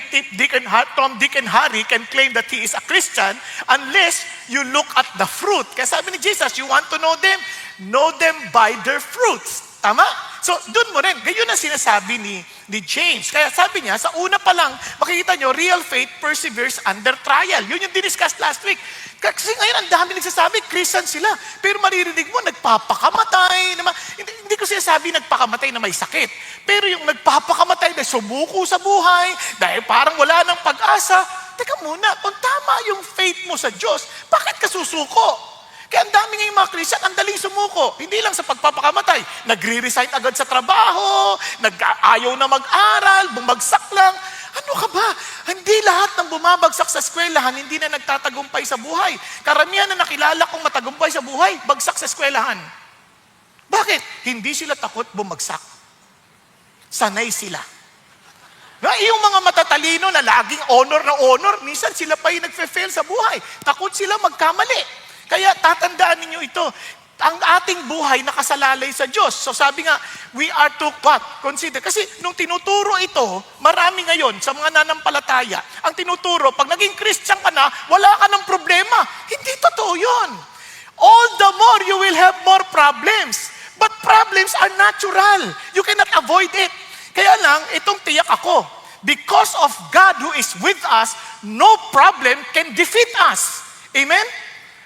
Tom, Dick, and Harry can claim that he is a Christian unless you look at the fruit. Kaya sabi ni Jesus, you want to know them? Know them by their fruits. Tama? So, doon mo rin. Ganyan ang sinasabi ni James. Kaya sabi niya, sa una pa lang, makikita nyo, real faith perseveres under trial. Yun yung diniscuss last week. Kasi ngayon, ang dami nagsasabi, Christian sila. Pero maririnig mo, nagpapakamatay. Hindi ko sinasabi nagpakamatay na may sakit. Pero yung nagpapakamatay na sumuko sa buhay, dahil parang wala ng pag-asa. Teka muna, kung tama yung faith mo sa Diyos, bakit ka susuko? Kaya ang dami ngayong mga Christian, ang daling sumuko. Hindi lang sa pagpapakamatay. Nagre-resign agad sa trabaho, ayaw na mag-aral, bumagsak lang. Ano ka ba? Hindi lahat ng bumabagsak sa eskwelahan, hindi na nagtatagumpay sa buhay. Karamihan na nakilala kong matagumpay sa buhay, bagsak sa eskwelahan. Bakit? Hindi sila takot bumagsak. Sanay sila. Yung mga matatalino na laging honor na honor, minsan sila pa yung nagfe-fail sa buhay. Takot sila magkamali. Kaya tatandaan ninyo ito, ang ating buhay nakasalalay sa Diyos. So sabi nga, we are to what? Consider. Kasi nung tinuturo ito, marami ngayon sa mga nanampalataya, ang tinuturo, pag naging Christian ka na, wala ka ng problema. Hindi totoo yun. All the more you will have more problems. But problems are natural. You cannot avoid it. Kaya lang, itong tiyak ako, because of God who is with us, no problem can defeat us. Amen?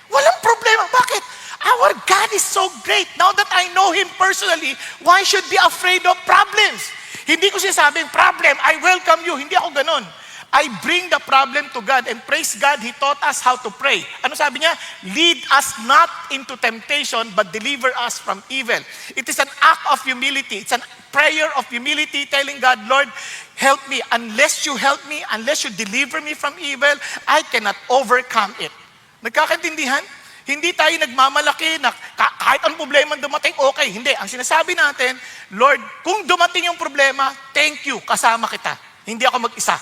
Walang problema. Bakit? Our God is so great. Now that I know Him personally, why should be afraid of problems? Hindi ko sinasabing, problem, I welcome you. Hindi ako ganun. I bring the problem to God and praise God, He taught us how to pray. Ano sabi niya? Lead us not into temptation, but deliver us from evil. It is an act of humility. It's a prayer of humility telling God, Lord, help me. Unless you help me, unless you deliver me from evil, I cannot overcome it. Nagkakaintindihan? Hindi tayo nagmamalaki na kahit ang problema dumating, okay. Hindi. Ang sinasabi natin, Lord, kung dumating yung problema, thank you, kasama kita. Hindi ako mag-isa.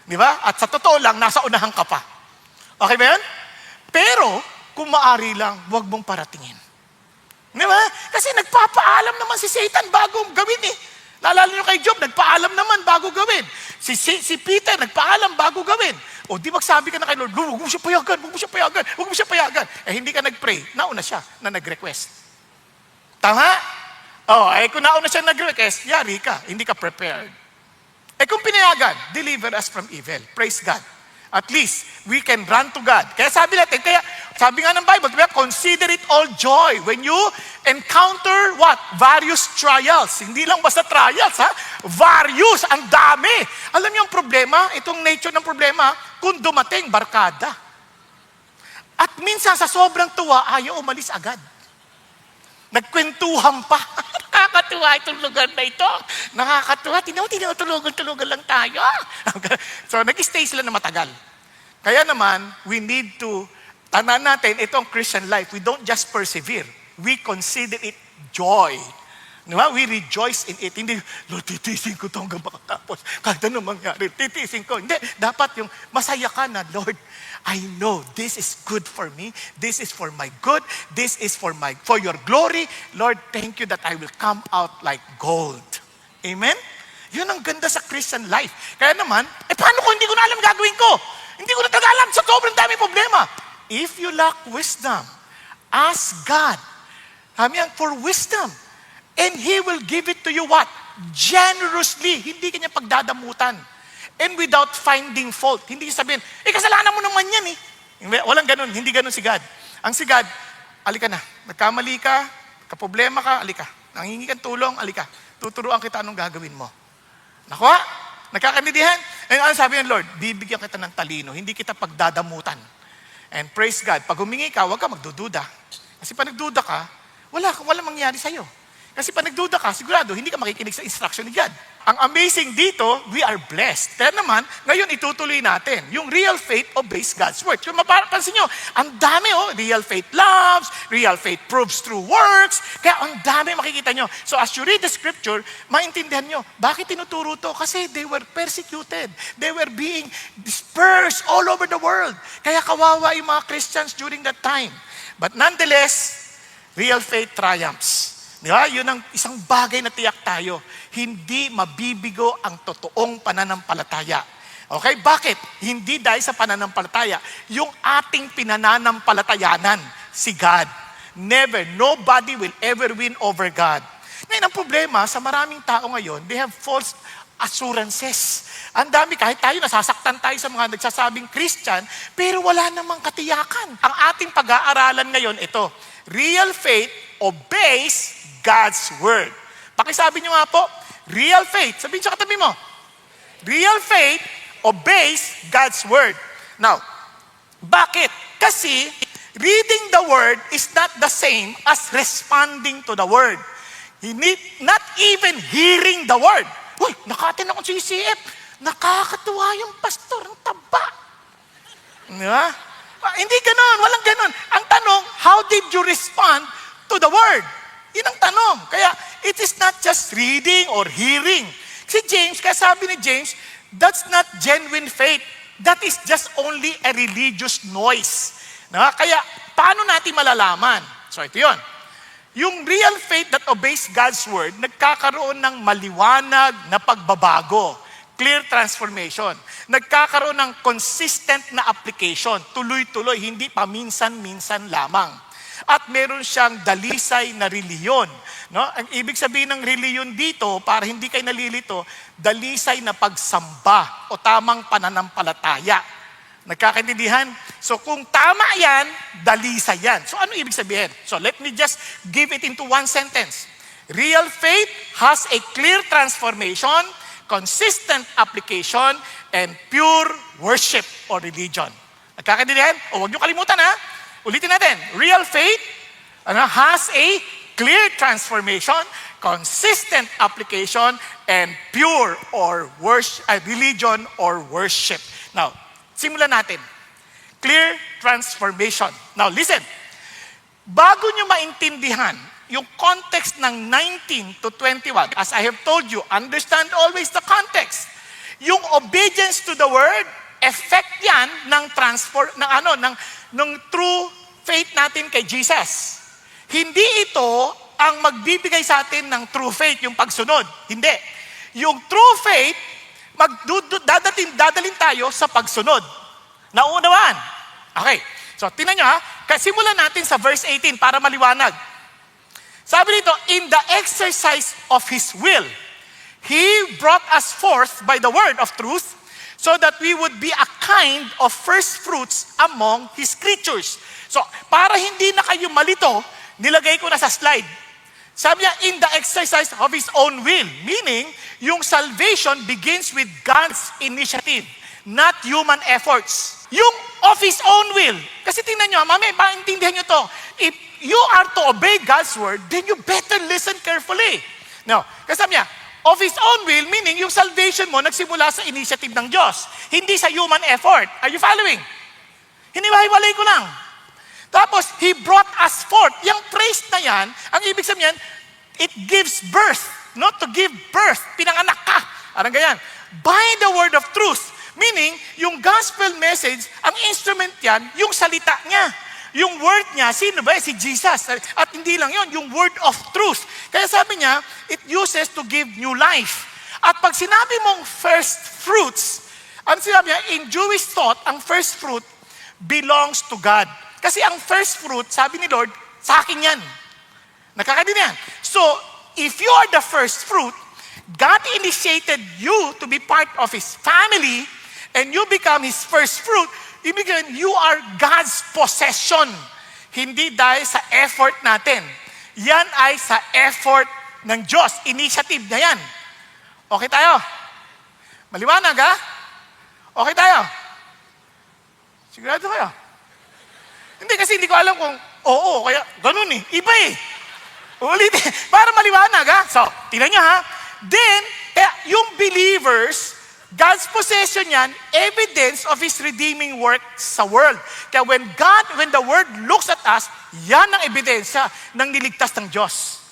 Di ba? At sa totoo lang, nasa unahan ka pa. Okay ba yan? Pero, kung maari lang, huwag mong paratingin. Di ba? Kasi nagpapaalam naman si Satan bago gawin eh. Naalala nyo kay Job, nagpaalam naman bago gawin. Si Peter, nagpaalam bago gawin. O di magsabi ka na kay Lord, huwag mo siya payagan, huwag mo siya payagan, huwag mo siya payagan. Eh hindi ka nag-pray, nauna siya na nag-request. Tama? Kung nauna siya nag-request, yari ka, hindi ka prepared. Kung pinayagan, deliver us from evil. Praise God. At least, we can run to God. Kaya sabi natin, sabi nga ng Bible, diba, consider it all joy when you encounter what? Various trials. Hindi lang basta trials, ha? Various, ang dami. Alam niyo ang problema, itong nature ng problema, kung dumating, barkada. At minsan sa sobrang tuwa, ayaw umalis agad. Nagkwentuhan pa. Nakakatuwa itong lugar na ito. Nakakatuwa. Tinutulugan lang tayo. So, nag-stay sila na matagal. Kaya naman, we need to, tanan natin, itong Christian life, we don't just persevere. We consider it joy. Diba? We rejoice in it. Hindi, Lord, titiisin ko ito hanggang makatapos. Kahit ano mangyari, titiisin ko. Hindi, dapat yung masaya ka na, Lord, I know this is good for me. This is for my good. This is for your glory. Lord, thank you that I will come out like gold. Amen? Yun ang ganda sa Christian life. Kaya naman, paano kung hindi ko na alam gagawin ko? Hindi ko na talaga alam sa sobrang dami problema. If you lack wisdom, ask God. For wisdom. And He will give it to you what? Generously. Hindi kanya pagdadamutan. And without finding fault. Hindi sabihin, kasalanan mo naman yan eh. Walang ganun. Hindi ganun si God. Ang si God, alika na. Nagkamali ka, kaproblema ka, alika. Nangingi kang tulong, alika. Tuturuan kita anong gagawin mo. Nakuha? Nagkakaintindihan? And ano sabi ng Lord? Bibigyan kita ng talino. Hindi kita pagdadamutan. And praise God. Pag humingi ka, huwag ka magdududa. Kasi pag nagduda ka, wala mangyayari sa'yo. Kasi pag nagduda ka, sigurado, hindi ka makikinig sa instruction ni God. Ang amazing dito, we are blessed. Kaya naman, ngayon itutuloy natin. Yung real faith obeys God's word. So mapapansin nyo, ang dami real faith loves, real faith proves through works. Kaya ang dami makikita nyo. So as you read the scripture, maintindihan nyo, bakit tinuturo to? Kasi they were persecuted. They were being dispersed all over the world. Kaya kawawa yung mga Christians during that time. But nonetheless, real faith triumphs. Di ba? Yun ang isang bagay na tiyak tayo. Hindi mabibigo ang totoong pananampalataya. Okay? Bakit? Hindi dahil sa pananampalataya. Yung ating pinananampalatayanan, si God. Never. Nobody will ever win over God. Ngayon, ang problema sa maraming tao ngayon, they have false assurances. Ang dami, kahit tayo, nasasaktan tayo sa mga nagsasabing Christian, pero wala namang katiyakan. Ang ating pag-aaralan ngayon, ito. Real faith obeys God's word. Pakisabi nyo nga po, real faith. Sabihin sa katabi mo, real faith obeys God's word. Now, bakit? Kasi, reading the word is not the same as responding to the word. Not even hearing the word. Uy, nakatin akong CCF. Nakakatuwa yung pastor, ang taba. Diba? Hindi ganon, walang ganon. Ang tanong, how did you respond to the word? Yun ang tanong. Kaya, it is not just reading or hearing. Si James, kaya sabi ni James, that's not genuine faith. That is just only a religious noise. Kaya, paano natin malalaman? So, ito yun. Yung real faith that obeys God's word, nagkakaroon ng maliwanag na pagbabago. Clear transformation. Nagkakaroon ng consistent na application. Tuloy-tuloy, hindi paminsan-minsan lamang. At meron siyang dalisay na reliyon. Ang ibig sabihin ng reliyon dito, para hindi kayo nalilito, dalisay na pagsamba o tamang pananampalataya. Nagkakaintindihan? So kung tama yan, dalisay yan. So ano ibig sabihin? So let me just give it into one sentence. Real faith has a clear transformation, consistent application, and pure worship or religion. Nagkakaintindihan? O huwag niyo kalimutan ha. Ulitin natin. Real faith has a clear transformation, consistent application, and pure or religion or worship. Now, simulan natin. Clear transformation. Now, listen. Bago nyo maintindihan yung context ng 19 to 21, as I have told you, understand always the context. Yung obedience to the word, effect yan ng true faith natin kay Jesus. Hindi ito ang magbibigay sa atin ng true faith, yung pagsunod. Hindi. Yung true faith, dadalhin tayo sa pagsunod. Naunawaan. Okay. So, tingnan nyo ha. Simulan natin sa verse 18 para maliwanag. Sabi dito, in the exercise of His will, He brought us forth by the word of truth so that we would be a kind of first fruits among His creatures. So, para hindi na kayo malito, nilagay ko na sa slide. Sabi niya, in the exercise of His own will. Meaning, yung salvation begins with God's initiative, not human efforts. Yung of His own will. Kasi tingnan nyo, mami, maintindihan nyo to. If you are to obey God's word, then you better listen carefully. No, kasi sabi niya, of His own will, meaning yung salvation mo nagsimula sa initiative ng Diyos. Hindi sa human effort. Are you following? Hiniwalay ko lang. Tapos, He brought us forth. Yung phrase na yan, ang ibig sabihin, it gives birth. No? To give birth. Pinanganak ka. Parang ganyan. By the word of truth. Meaning, yung gospel message, ang instrument yan, yung salita niya. Yung word niya, sino ba? Si Jesus. At hindi lang yon, yung word of truth. Kaya sabi niya, it uses to give new life. At pag sinabi mong first fruits, ang sinabi niya, in Jewish thought, ang first fruit belongs to God. Kasi ang first fruit, sabi ni Lord, sa akin yan. Nakakaintindihan? So, if you are the first fruit, God initiated you to be part of His family, and you become His first fruit, ibig you are God's possession. Hindi dahil sa effort natin. Yan ay sa effort ng Diyos. Initiative na yan. Okay tayo? Maliwanag ha? Okay tayo? Sigurado kayo? Hindi kasi hindi ko alam kung oo, kaya ganun eh. Iba eh. Ulitin. Para maliwanag ha? So, tingnan nyo ha? Then, yung believers, God's possession yan, evidence of His redeeming work sa world. Kaya when the Word looks at us, yan ang ebidensya ng niligtas ng Diyos.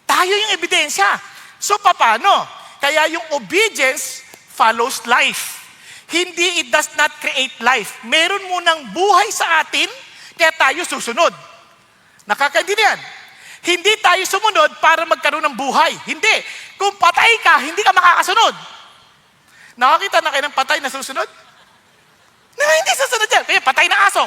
Tayo yung ebidensya. So, paano? Kaya yung obedience follows life. Hindi, it does not create life. Meron munang buhay sa atin, kaya tayo susunod. Nakakaintindihan? Hindi tayo sumunod para magkaroon ng buhay. Hindi. Kung patay ka, hindi ka makakasunod. Nakakita na kayo ng patay na susunod? Hindi susunod yan. Kaya patay na aso.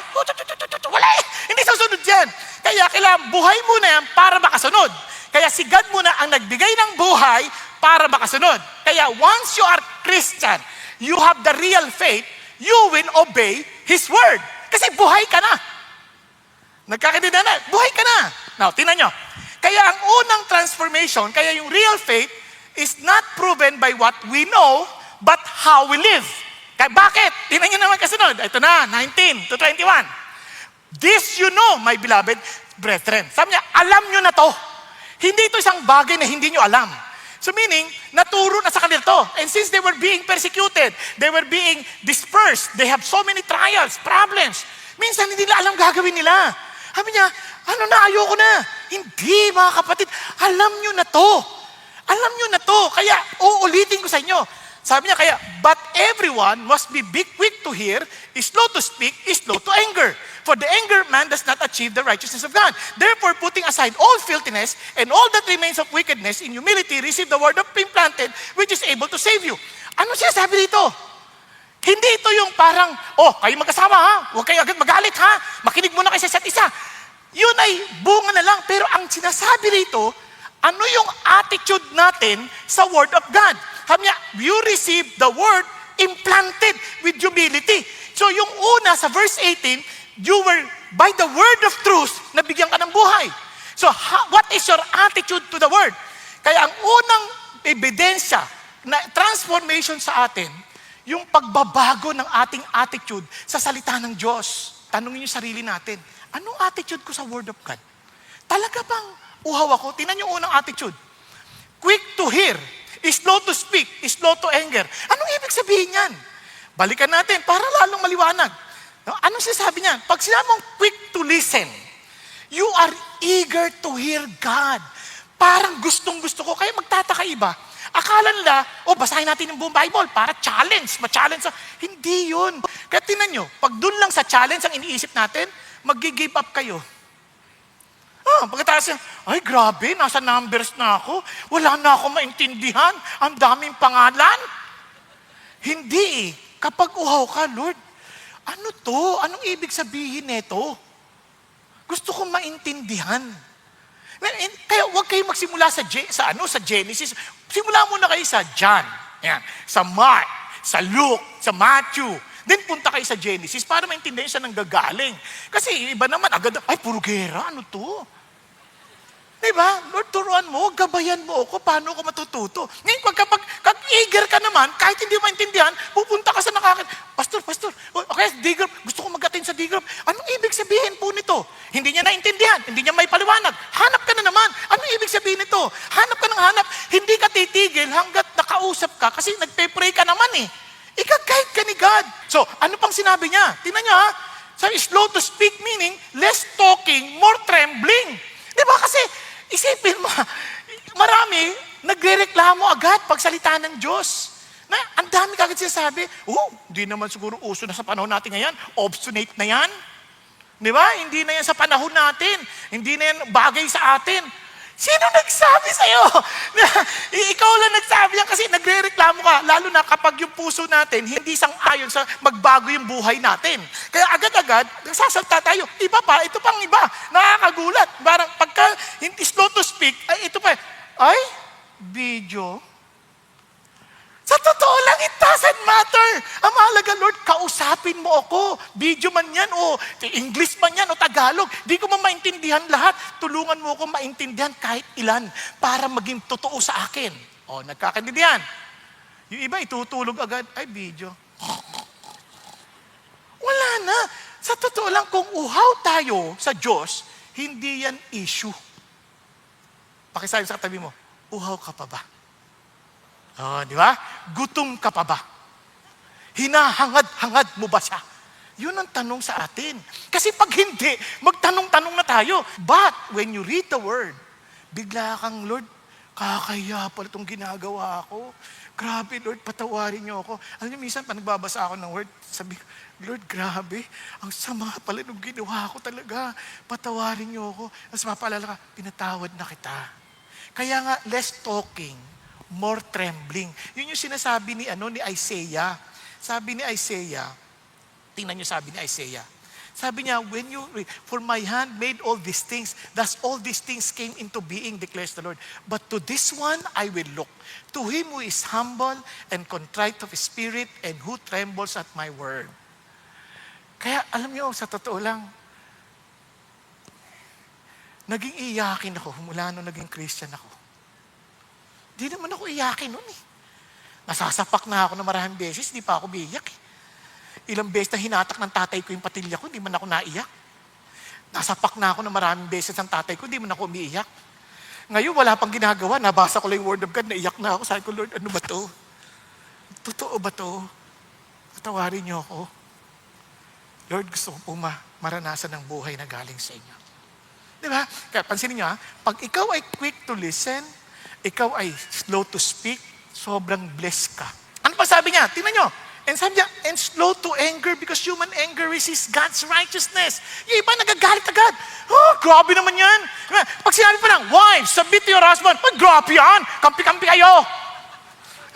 Wala eh. Hindi susunod yan. Kaya kailangan buhay muna yan para makasunod. Kaya si God muna ang nagbigay ng buhay para makasunod. Kaya once you are Christian, you have the real faith, you will obey His word. Kasi buhay ka na. Nagkakaintindihan na. Buhay ka na. Now, tingnan nyo. Kaya ang unang transformation, kaya yung real faith is not proven by what we know, but how we live. Kaya bakit? Tingnan nyo naman kasunod. Ito na, 19 to 21. This you know, my beloved brethren. Sabi niya, alam nyo na to. Hindi ito isang bagay na hindi nyo alam. So meaning, naturo na sa kanila to. And since they were being persecuted, they were being dispersed, they have so many trials, problems. Minsan hindi nila alam gagawin nila. Sabi niya, ano na, ayoko na. Hindi, mga kapatid, alam nyo na to. Alam nyo na to, kaya uulitin ko sa inyo. Sabi niya kaya, but everyone must be quick to hear, slow to speak, slow to anger. For the anger man does not achieve the righteousness of God. Therefore, putting aside all filthiness and all that remains of wickedness, in humility, receive the word of implanted, which is able to save you. Ano siya sabi dito? Hindi ito yung parang, kayo magkasama ha, huwag kayo agad magalit ha, makinig muna kayo sa isa't isa. Yun ay bunga na lang, pero ang sinasabi rito, ano yung attitude natin sa Word of God? Sabi niya, you receive the Word implanted with humility. So yung una sa verse 18, you were by the Word of truth, nabigyan ka ng buhay. So what is your attitude to the Word? Kaya ang unang ebidensya na transformation sa atin, yung pagbabago ng ating attitude sa salita ng Diyos. Tanungin yung sarili natin, anong attitude ko sa Word of God? Talaga bang uhaw ako? Tingnan yung unang attitude. Quick to hear, slow to speak, slow to anger. Anong ibig sabihin yan? Balikan natin para lalong maliwanag. Anong sinasabi niyan? Pag sinabi mong quick to listen, you are eager to hear God. Parang gustong-gusto ko. Kaya magtataka iba. Akala nila, basahin natin yung buong Bible para challenge, ma-challenge. Hindi yun. Kaya tinan nyo, pag dun lang sa challenge ang iniisip natin, mag-give up kayo. Pagkatapos ay grabe, nasa numbers na ako. Wala na ako maintindihan. Ang daming pangalan. Hindi. Kapag uhaw ka, Lord, ano to? Anong ibig sabihin nito? Gusto kong maintindihan. Kaya huwag kayo magsimula sa Genesis. Simula muna kayo sa John, sa Mark, sa Luke, sa Matthew. Then punta kayo sa Genesis para maintindihan siya ng gagaling. Kasi iba naman, agad, puro gera, ano to? Diba? Lord, turuan mo, gabayan mo ako, paano ako matututo? Ngayon, kapag eager ka naman, kahit hindi mo maintindihan, pupunta ka sa Pastor, okay, D-group, gusto ko mag-attend sa D-group. Anong ibig sabihin po nito? Hindi niya naintindihan, hindi niya may paliwanag. Hanap ka na naman. Anong ibig sabihin nito? Hanap ka ng hanap. Hindi ka titigil hanggat nakausap ka kasi nagpe-pray ka naman eh. Ika-guide ka ni God. So, ano pang sinabi niya? Tingnan niya ha. Sabi, slow to speak meaning, less talking, more trembling. Diba? Kasi, isipin mo, marami, nagre-reklamo agad pag salita ng Diyos. Na, ang dami kagad sinasabi, hindi naman siguro uso na sa panahon natin ngayon, obstinate na yan. Di ba? Hindi na yan sa panahon natin. Hindi na yan bagay sa atin. Sino nagsabi sa'yo? Ikaw lang nagsabi yan kasi nagre-reklamo ka. Lalo na kapag yung puso natin, hindi sang-ayon sa magbago yung buhay natin. Kaya agad-agad, nagsasalta tayo. Iba pa, ito pang iba. Nakakagulat. Parang pagka hindi slow to speak, ito pa. Video. Sa totoo lang, it doesn't matter. Ang mahalaga, Lord, kausapin mo ako. Video man yan, o English man yan, o Tagalog. Di ko man maintindihan lahat. Tulungan mo ako maintindihan kahit ilan para maging totoo sa akin. Nagkakaintindihan. Yung iba, itutulog agad. Video. Wala na. Sa totoo lang, kung uhaw tayo sa Diyos, hindi yan issue. Pakisabi sa katabi mo, uhaw ka pa ba? Di ba? Gutom ka pa ba? Hinahangad-hangad mo ba siya? Yun ang tanong sa atin. Kasi pag hindi, magtanong-tanong na tayo. But when you read the Word, bigla kang, Lord, kakaya pala itong ginagawa ko. Grabe, Lord, patawarin niyo ako. Alam niyo, minsan, pag nagbabasa ako ng Word, sabi ko, Lord, grabe, ang sama pala nung ginawa ko talaga. Patawarin niyo ako. Tapos mapaalala ka, pinatawad na kita. Kaya nga, less talking, more trembling. Yun yung sinasabi ni Isaiah. Sabi ni Isaiah, tingnan niyo sabi ni Isaiah. Sabi niya, for my hand made all these things, thus all these things came into being, declares the Lord. But to this one I will look, to him who is humble and contrite of spirit and who trembles at my word. Kaya alam niyo, sa totoo lang, naging iyakin ako mula nung naging Christian ako. Di naman ako iyakin nun eh. Nasasapak na ako na maraming beses, di pa ako biyak eh. Ilang beses na hinatak ng tatay ko yung patilya ko, di man ako naiyak. Nasapak na ako na maraming beses ng tatay ko, di man ako umiiyak. Ngayon, wala pang ginagawa, nabasa ko lang yung Word of God, naiyak na ako. Sabi ko, Lord, ano ba to? Totoo ba to? Patawarin niyo ako. Lord, gusto ko po maranasan ng buhay na galing sa inyo. Di ba? Kaya pansinin niyo pag ikaw ay quick to listen, ikaw ay slow to speak, sobrang blessed ka. Ano pa sabi niya? Tingnan nyo. And sabi niya, and slow to anger because human anger resists God's righteousness. Yung iba nagagalit agad. Oh, grabe naman yan. Pag sinabi pa lang, wives, submit to your husband. Oh, grabe yan. Kampi-kampi kayo.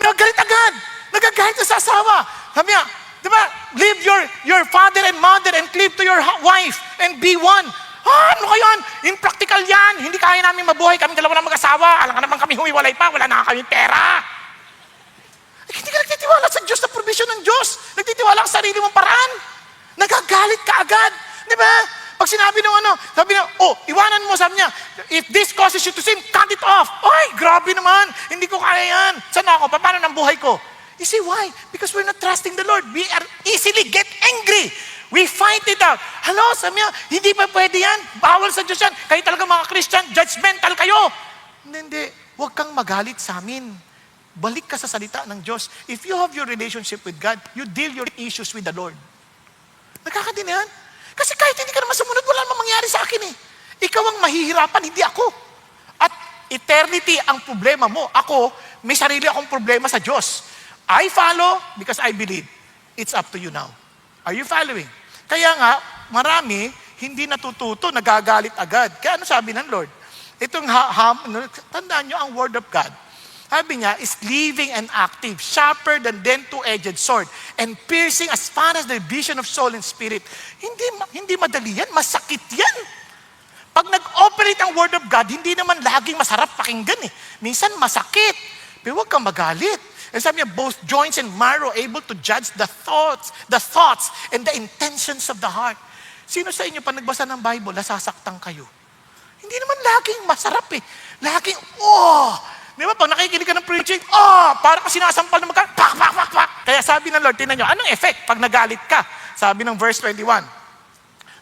Nagagalit agad. Nagagalit sa asawa. Sabi niya, di ba, leave your father and mother and cleave to your wife and be one. Ano kayo yan? Impractical yan. Hindi kaya namin mabuhay. Kami dalawa na mag-asawa. Alam ka naman kami humiwalay pa. Wala na kami pera. Hindi ka nagtitiwala sa Diyos, sa provision ng Diyos. Nagtitiwala sa sarili mong paraan. Nagagalit ka agad. Di ba? Pag sinabi ng sabi niya, iwanan mo, sabi niya, if this causes you to sin, cut it off. Ay, grabe naman. Hindi ko kaya yan. Saan ako? Paano ng buhay ko? You see why? Because we're not trusting the Lord. We are easily get angry. We fight it out. Hello, sabi niya, hindi pa pwede yan. Bawal sa Diyos yan. Kayo talaga mga Christian, judgmental kayo. Hindi. Huwag kang magalit sa amin. Balik ka sa salita ng Diyos. If you have your relationship with God, you deal your issues with the Lord. Nagkakadinihan? Kasi kahit hindi ka naman sumunod, wala namang mangyari sa akin eh. Ikaw ang mahihirapan, hindi ako. At eternity ang problema mo. Ako, may sarili akong problema sa Diyos. I follow because I believe. It's up to you now. Are you following? Kaya nga, marami, hindi natututo, nagagalit agad. Kaya ano sabi ng Lord? Itong tandaan nyo ang word of God. Sabi niya, is living and active, sharper than two-edged sword, and piercing as far as the vision of soul and spirit. Hindi madali yan, masakit yan. Pag nag-operate ang word of God, hindi naman laging masarap pakinggan eh. Minsan masakit, pero huwag kang magalit. And sabi niya, both joints and marrow able to judge the thoughts and the intentions of the heart. Sino sa inyo, pag nagbasa ng Bible, nasasaktan kayo? Hindi naman laging masarap eh. Laging, di ba, pag nakikinig ka ng preaching, para ka sinasampal na pak. Kaya sabi ng Lord, tingnan nyo, anong effect pag nagalit ka? Sabi ng verse 21,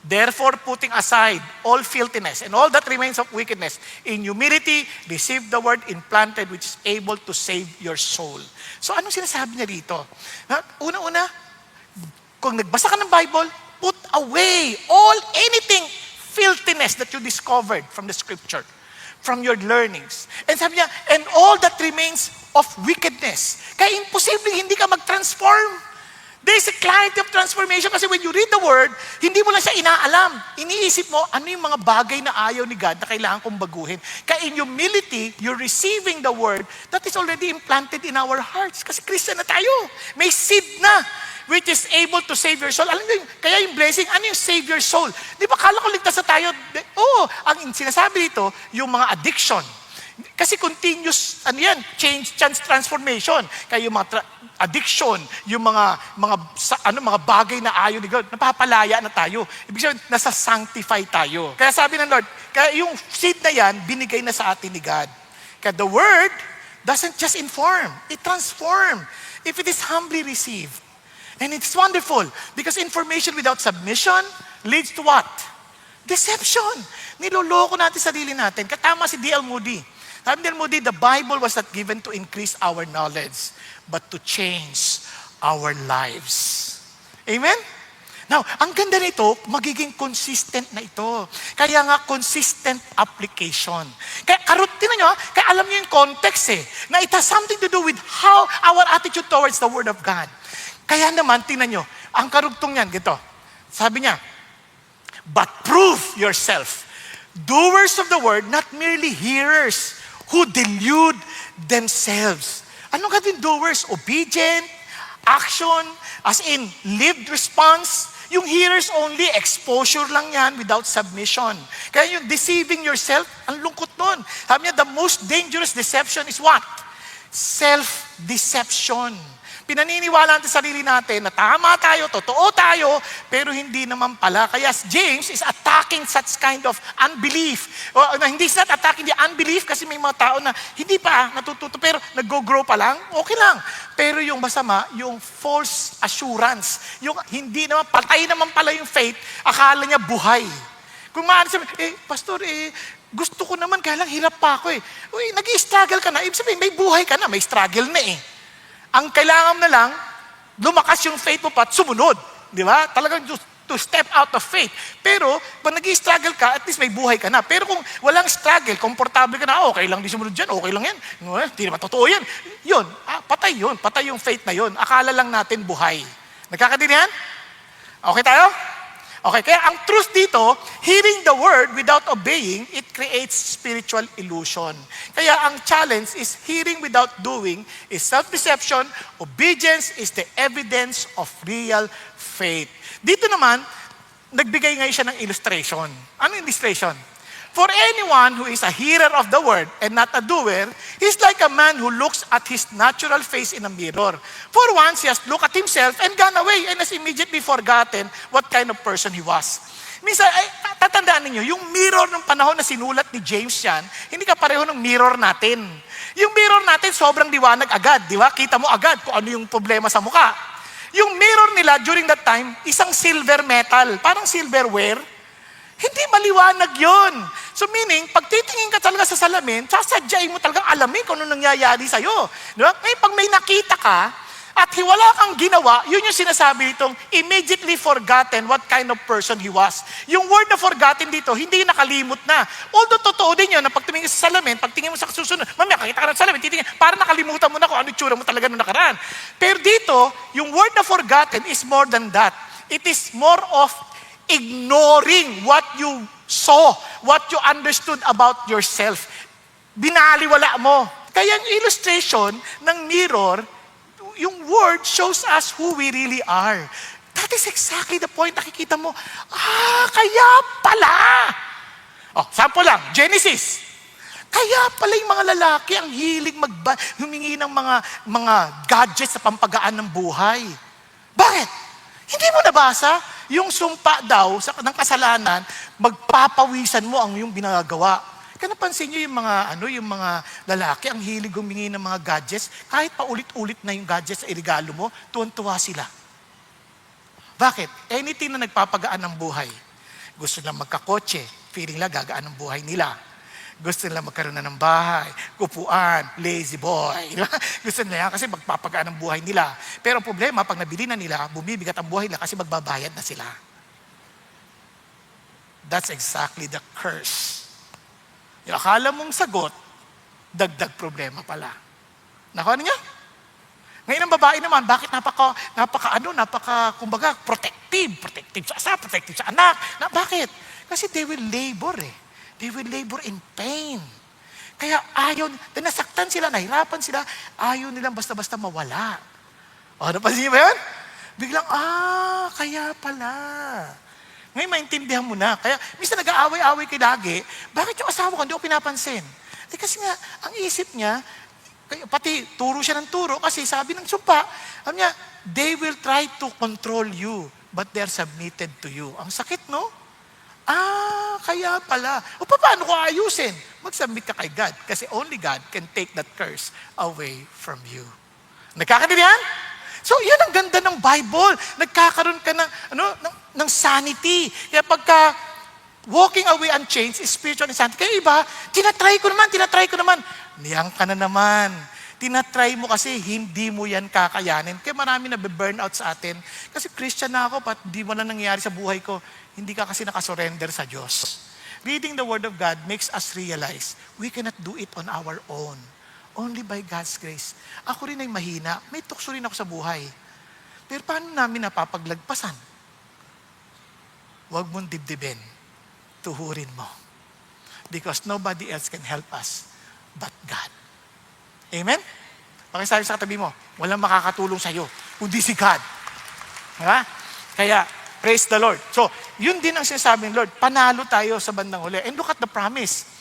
therefore putting aside all filthiness and all that remains of wickedness, in humility, receive the word implanted which is able to save your soul. So anong sinasabi niya dito? Una-una, kung nagbasa ka ng Bible, put away anything filthiness that you discovered from the scripture, from your learnings. And sabi niya, and all that remains of wickedness. Kaya imposible hindi ka mag-transform. There's a clarity of transformation kasi when you read the word, hindi mo lang siya inaalam. Iniisip mo, ano yung mga bagay na ayaw ni God na kailangan kong baguhin. Kaya in humility, you're receiving the word that is already implanted in our hearts. Kasi Christian na tayo. May seed na which is able to save your soul. Alam niyo, kaya yung blessing, ano yung save your soul? Di ba, kala ko ligtas na tayo? Ang sinasabi dito, yung mga addiction. Kasi continuous, change, transformation. Kaya yung mga addiction, yung mga bagay na ayaw ni God, napapalaya na tayo. Ibig sabihin, nasa-sanctify tayo. Kaya sabi ng Lord, kaya yung seed na yan, binigay na sa atin ni God. Kaya the word doesn't just inform, it transforms. If it is humbly received. And it's wonderful because information without submission leads to what? Deception. Niloloko natin sarili natin. Katama si D.L. Moody. Sabi ni D.L. Moody, the Bible was not given to increase our knowledge, but to change our lives. Amen? Now, ang ganda nito, magiging consistent na ito. Kaya nga, consistent application. Kaya tinan nyo, kaya alam nyo yung context na it has something to do with how our attitude towards the Word of God. Kaya naman, tingnan nyo, ang karugtong yan, gito. Sabi niya, but prove yourself, doers of the word, not merely hearers, who delude themselves. Ano ka din doers? Obedient, action, as in lived response. Yung hearers only, exposure lang yan without submission. Kaya yung deceiving yourself, ang lungkot nun. Sabi niya, the most dangerous deception is what? Self-deception. Pinaniniwala natin sa sarili natin na tama tayo, totoo tayo, pero hindi naman pala. Kaya James is attacking such kind of unbelief. Hindi siya attacking the unbelief kasi may mga tao na hindi pa natututo, pero nag-grow pa lang, okay lang. Pero yung masama, yung false assurance, yung hindi naman, patay naman pala yung faith, akala niya buhay. Kung maano sabi, pastor, gusto ko naman, kaya lang hirap pa ako nag-i-struggle ka na, ibig sabihin, may buhay ka na, may struggle na Ang kailangan na lang, lumakas yung faith mo pa at sumunod. Di ba? Talagang to step out of faith. Pero, pag nag-struggle ka, at least may buhay ka na. Pero kung walang struggle, komportable ka na, okay lang di sumunod dyan, okay lang yan. No, hindi naman totoo yan. Yun, patay yun. Patay yung faith na yun. Akala lang natin buhay. Nagkakaintindihan? Okay tayo? Okay, kaya ang truth dito, hearing the word without obeying, it creates spiritual illusion. Kaya ang challenge is hearing without doing is self-deception. Obedience is the evidence of real faith. Dito naman, nagbigay ngayon siya ng illustration. Ano illustration? For anyone who is a hearer of the word and not a doer, he's like a man who looks at his natural face in a mirror. For once, he has looked at himself and gone away and has immediately forgotten what kind of person he was. Minsan, tatandaan ninyo, yung mirror ng panahon na sinulat ni James yan, hindi ka pareho ng mirror natin. Yung mirror natin, sobrang liwanag agad, di ba? Kita mo agad kung ano yung problema sa mukha. Yung mirror nila during that time, isang silver metal, parang silverware. Hindi maliwanag yun. So meaning, pag titingin ka talaga sa salamin, sasadyain mo talagang alamin kung ano nangyayari sa'yo. Di ba? Ngayon, pag may nakita ka, at wala kang ginawa, yun yung sinasabi nitong immediately forgotten what kind of person he was. Yung word na forgotten dito, hindi nakalimot na. Although totoo din yun, na pag tumingin sa salamin, pag tingin mo sa susunod, mamaya, kakita ka ng salamin, titingin, para nakalimutan mo na kung ano itsura mo talaga nung nakaraan. Pero dito, yung word na forgotten is more than that. It is more of ignoring what you saw, what you understood about yourself. Binaliwala mo. Kaya yung illustration ng mirror, yung word shows us who we really are. That is exactly the point. Nakikita mo, kaya pala. Sample lang, Genesis. Kaya pala yung mga lalaki ang hilig humingi ng mga gadgets sa pampagaan ng buhay. Bakit? Hindi mo nabasa? Yung sumpa daw ng kasalanan, magpapawisan mo ang yung binagawa. Kaya napansin nyo yung mga lalaki, ang hilig humingi ng mga gadgets, kahit paulit-ulit na yung gadgets sa irigalo mo, tuwan-tuwa sila. Bakit? Anything na nagpapagaan ng buhay. Gusto nilang magkakotse, feeling lang gagaan ang buhay nila. Gusto nila magkaroon na ng bahay, kupuan, lazy boy. Gusto nila yan kasi magpapagaan ang buhay nila. Pero ang problema, pag nabili na nila, bumibigat ang buhay nila kasi magbabayad na sila. That's exactly the curse. Yung akala mong sagot, dagdag problema pala. Nakuha niyo? Ngayon ang babae naman, bakit kumbaga, protective sa asa, protective sa anak. Bakit? Kasi they will labor They will labor in pain. Kaya nasaktan sila, nahirapan sila, ayaw nilang basta-basta mawala. Napansin niyo ba yun? Biglang, kaya pala. Ngayon, maintindihan mo na. Kaya, minsan nag-aaway-aaway kayo lagi, bakit yung asawa ko, hindi ko pinapansin? Kasi nga, ang isip niya, pati turo siya ng turo, kasi sabi ng sumpa, niya, they will try to control you, but they're submitted to you. Ang sakit, no? Kaya pala. Paano ko ayusin? Mag-submit ka kay God, kasi only God can take that curse away from you. Nagkakaintindihan? So, yan ang ganda ng Bible. Nagkakaroon ka ng sanity. Kaya pagka walking away unchanged is spiritual insanity. Kaya iba, tinatry ko naman. Niyang ka na naman. Tinatry mo kasi hindi mo yan kakayanin. Kaya marami na burnout sa atin. Kasi Christian na ako, but hindi mo na nangyayari sa buhay ko. Hindi ka kasi nakasurrender sa Diyos. Reading the Word of God makes us realize we cannot do it on our own. Only by God's grace. Ako rin ay mahina. May tukso rin ako sa buhay. Pero paano namin napapaglagpasan? Huwag mong dibdibin. Tuhurin mo. Because nobody else can help us but God. Amen? Pakisabi sa katabi mo, walang makakatulong sa iyo, kundi si God. Diba? Kaya, praise the Lord. So, yun din ang sinasabi ng Lord. Panalo tayo sa bandang huli. And look at the promise.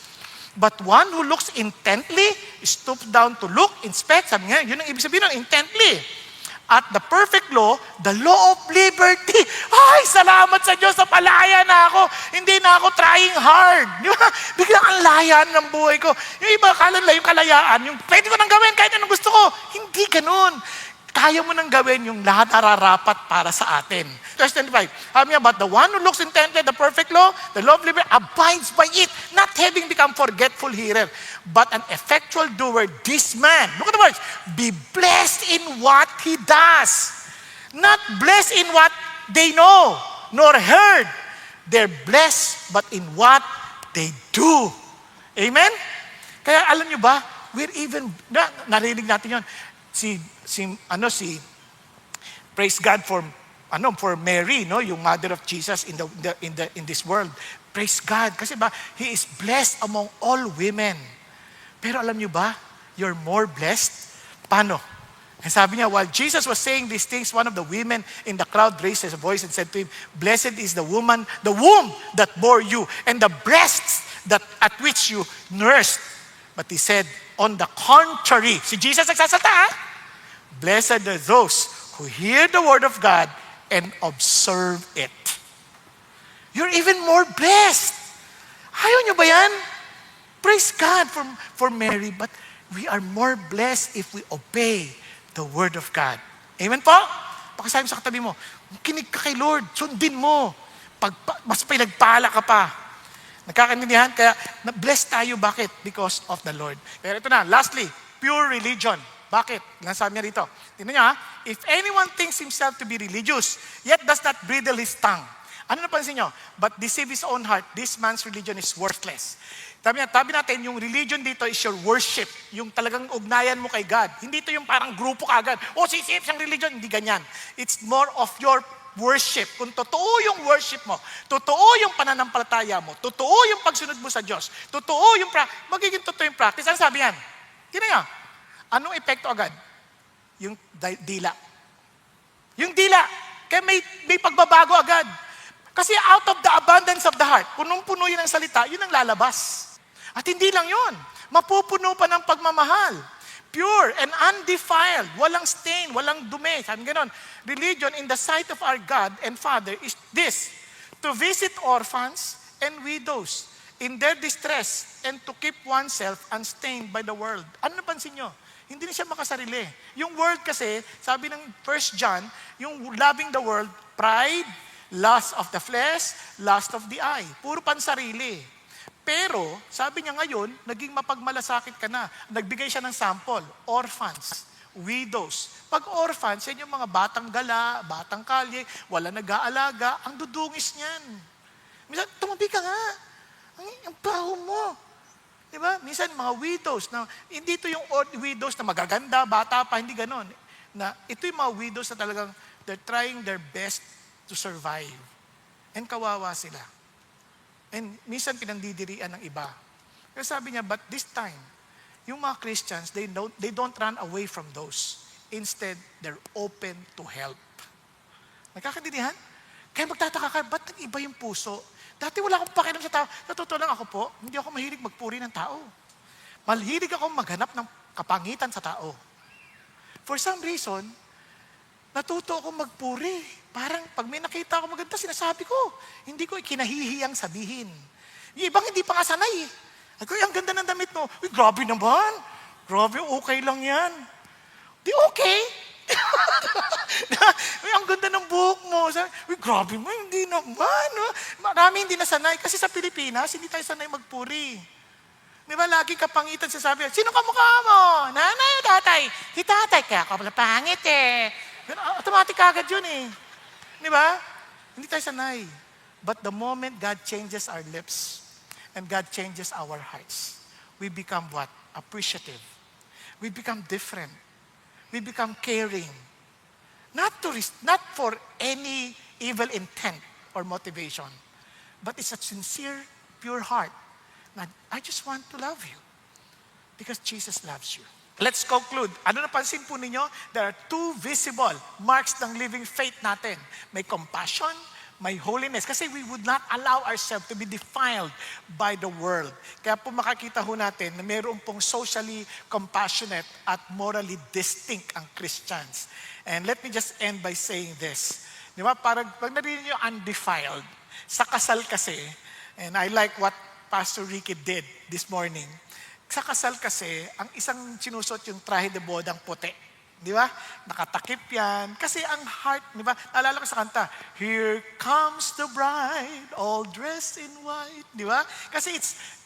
But one who looks intently, stoops down to look, inspect, sabi nga, yun ang ibig sabihin ng intently. At the perfect law, the law of liberty. Ay, salamat sa Diyos, sa palaya na ako. Hindi na ako trying hard. Biglang ang laya ng buhay ko. Yung iba, akala nila yung kalayaan, yung pwede ko nang gawin kahit anong gusto ko. Hindi ganun. Kaya mo nang gawin yung lahat nararapat para sa atin. Verse 25, but the one who looks intently at the perfect law, the law of liberty, abides by it, not having become forgetful hearer, but an effectual doer, this man, look at the words, be blessed in what he does. Not blessed in what they know, nor heard. They're blessed, but in what they do. Amen? Kaya alam nyo ba, we're even, narinig natin yon. Praise God for Mary, no, yung mother of Jesus in this world. Praise God kasi ba, He is blessed among all women. Pero alam niyo ba, you're more blessed. Paano? And sabi niya, while Jesus was saying these things, one of the women in the crowd raised his voice and said to him, "Blessed is the womb that bore you, and the breasts at which you nursed." But he said, on the contrary, si Jesus nagsasalita, blessed are those who hear the word of God and observe it. You're even more blessed. Ayaw nyo ba yan? Praise God for Mary, but we are more blessed if we obey the word of God. Amen po? Pakisabi sa katabi mo, kinig ka kay Lord, sundin mo. Mas pinagpala ka pa. Nagkakaintindihan? Kaya blessed tayo. Bakit? Because of the Lord. Pero ito na, lastly, pure religion. Bakit? Nasabi niya rito. Tingnan niyo if anyone thinks himself to be religious, yet does not bridle his tongue. Ano napansin niyo? But deceive his own heart, this man's religion is worthless. Tabi natin, yung religion dito is your worship. Yung talagang ugnayan mo kay God. Hindi ito yung parang grupo ka agad. Sisip siyang religion. Hindi ganyan. It's more of your worship. Kung totoo yung worship mo, totoo yung pananampalataya mo, totoo yung pagsunod mo sa Diyos, totoo yung magiging totoo yung practice. Ano sabi yan? Tingnan niyo. Anong epekto agad? Yung dila. Yung dila. Kaya may pagbabago agad. Kasi out of the abundance of the heart, punong-puno yun ang salita, yun ang lalabas. At hindi lang yun. Mapupuno pa ng pagmamahal. Pure and undefiled. Walang stain, walang dumi. Sabi ganon. Religion in the sight of our God and Father is this: to visit orphans and widows in their distress and to keep oneself unstained by the world. Ano napansin nyo? Hindi na siya makasarili. Yung world kasi, sabi ng 1 John, yung loving the world, pride, lust of the flesh, lust of the eye. Puro pansarili. Pero, sabi niya ngayon, naging mapagmalasakit ka na. Nagbigay siya ng sample, orphans, widows. Pag orphans, yan yung mga batang gala, batang kalye, wala nag-aalaga, ang dudungis niyan. Minsan, tumabi ka nga. Ang baho mo. Diba? Minsan, mga widows, na, hindi ito yung widows na magaganda, bata pa, hindi ganon. Na, ito yung mga widows na talagang, they're trying their best to survive. And kawawa sila. And minsan pinandidirian ng iba. Kaya sabi niya, but this time, yung mga Christians, they don't run away from those. Instead, they're open to help. Nagkakaintindihan? Kaya magtataka ka, ba't nag-iba yung puso? Dati wala akong pakialam sa tao. Sa totoo lang ako po, hindi ako mahilig magpuri ng tao. Mahilig ako maghanap ng kapangitan sa tao. For some reason, natuto ako magpuri. Parang pag may nakita ako maganda, sinasabi ko. Hindi ko ikinahihiyang sabihin. Yung ibang hindi pa nga sanay. Ako, ang ganda ng damit mo. Uy, grabe naman. Grabe, okay lang yan. Di okay. Uy, ang ganda ng buhok mo. Uy, grabe mo, hindi naman. Marami hindi nasanay. Kasi sa Pilipinas, hindi tayo sanay magpuri. Di ba, lagi kapangitan sasabi, sino kamukha mo? Nanay o tatay? Si tatay, kaya ka pala pangit eh. Automatic agad yun eh. Di ba? Hindi tayo sanay. But the moment God changes our lips and God changes our hearts, we become what? Appreciative. We become different. We become caring. Not for any evil intent or motivation, but it's a sincere, pure heart. Now, I just want to love you because Jesus loves you. Let's conclude. Ano napansin po ninyo? There are two visible marks ng living faith natin. May compassion, may holiness. Kasi we would not allow ourselves to be defiled by the world. Kaya po makakita ho natin na mayroon pong socially compassionate at morally distinct ang Christians. And let me just end by saying this. Di ba? Parang pag narinig nyo undefiled, sa kasal kasi, and I like what Pastor Ricky did this morning, sa kasal kasi, ang isang sinusot yung trahe de bodang puti. Di ba? Nakatakip yan. Kasi ang heart, di ba? Naalala ko sa kanta, Here comes the bride, all dressed in white. Di ba? Kasi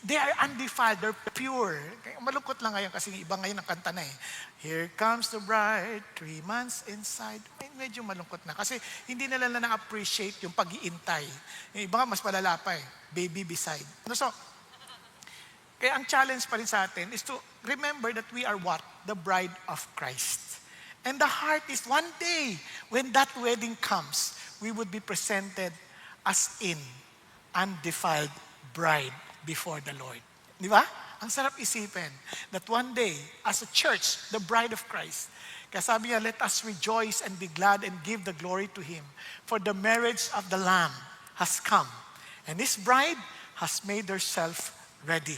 they are undefiled, they're pure. Malungkot lang ngayon kasi iba ngayon ang kanta na eh. Here comes the bride, 3 months inside. Medyo malungkot na. Kasi hindi nila na-appreciate yung pag-iintay. Yung iba nga, mas malala pa eh. Baby beside. So, kaya ang challenge pa rin sa atin is to remember that we are what? The bride of Christ. And the heart is one day, when that wedding comes, we would be presented as in undefiled bride before the Lord. Di ba? Ang sarap isipin that one day, as a church, the bride of Christ, kaya sabi niya, let us rejoice and be glad and give the glory to Him. For the marriage of the Lamb has come, and His bride has made herself ready.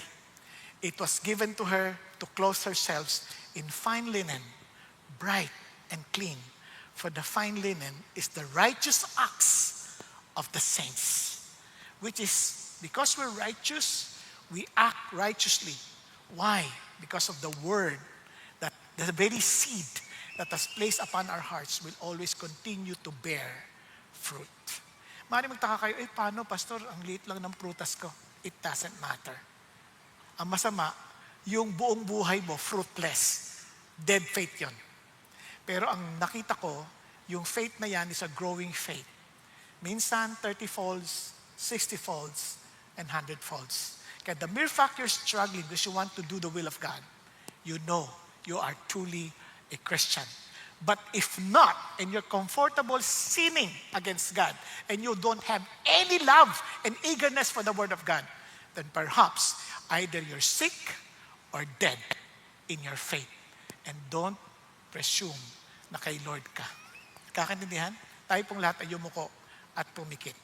It was given to her to clothe herself in fine linen, bright and clean. For the fine linen is the righteous acts of the saints. Which is, because we're righteous, we act righteously. Why? Because of the word, that the very seed that has placed upon our hearts will always continue to bear fruit. Maaaring magtaka kayo, paano pastor, ang liit lang ng prutas ko? It doesn't matter. Ang masama, yung buong buhay mo, fruitless. Dead faith yon. Pero ang nakita ko, yung faith na yan is a growing faith. Minsan, 30 folds, 60 folds, and 100 folds. Kaya the mere fact you're struggling because you want to do the will of God, you know you are truly a Christian. But if not, and you're comfortable sinning against God, and you don't have any love and eagerness for the Word of God, then perhaps either you're sick or dead in your faith. And don't presume na kay Lord ka. Kakaintindihan? Tayo pong lahat ay yumuko at pumikit.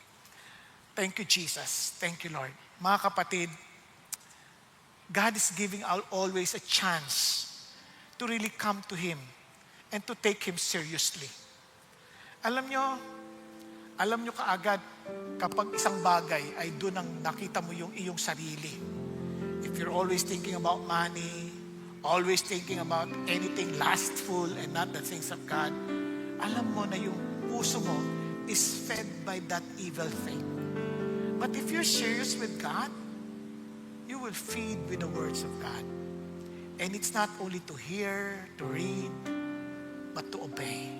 Thank you, Jesus. Thank you, Lord. Mga kapatid, God is giving always a chance to really come to Him and to take Him seriously. Alam nyo kaagad, kapag isang bagay ay doon ang nakita mo yung iyong sarili. If you're always thinking about money, always thinking about anything lustful and not the things of God, alam mo na yung puso mo is fed by that evil thing. But if you're serious with God, you will feed with the words of God. And it's not only to hear, to read, but to obey.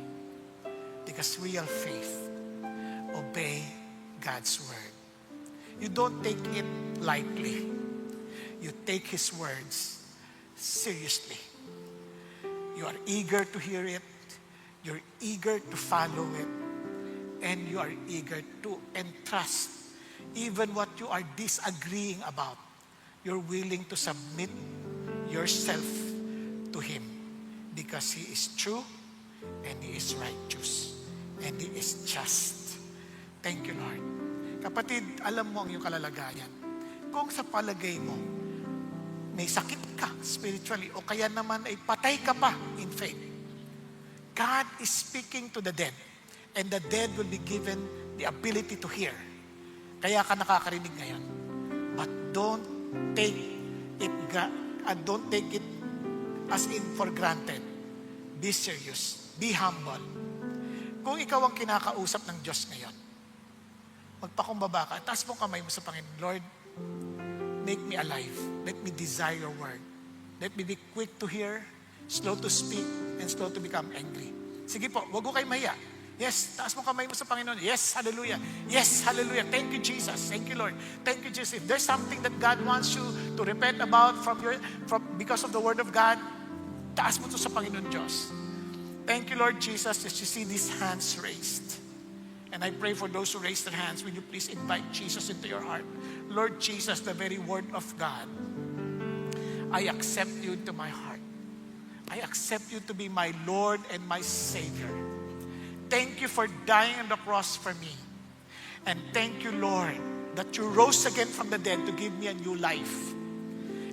Because real faith, obey God's word. You don't take it lightly. You take His words seriously. You are eager to hear it. You're eager to follow it. And you are eager to entrust even what you are disagreeing about. You're willing to submit yourself to Him because He is true and He is righteous and He is just. Thank you, Lord. Kapatid, alam mo ang iyong kalalagayan. Kung sa palagay mo, may sakit ka spiritually o kaya naman ay patay ka pa in faith, God is speaking to the dead and the dead will be given the ability to hear. Kaya ka nakakarinig ngayon. But don't take it as in for granted. Be serious. Be humble. Kung ikaw ang kinakausap ng Diyos ngayon, magpakumbaba ka, taas mo kamay mo sa Panginoon, Lord, make me alive. Let me desire your word. Let me be quick to hear, slow to speak, and slow to become angry. Sige po, wag ko kayo mahiya. Yes, taas mo kamay mo sa Panginoon. Yes, hallelujah. Yes, hallelujah. Thank you, Jesus. Thank you, Lord. Thank you, Jesus. If there's something that God wants you to repent about because of the word of God, taas mo to sa Panginoon Diyos. Thank you, Lord Jesus, as you see these hands raised. And I pray for those who raise their hands, will you please invite Jesus into your heart? Lord Jesus, the very word of God, I accept you into my heart. I accept you to be my Lord and my Savior. Thank you for dying on the cross for me. And thank you, Lord, that you rose again from the dead to give me a new life.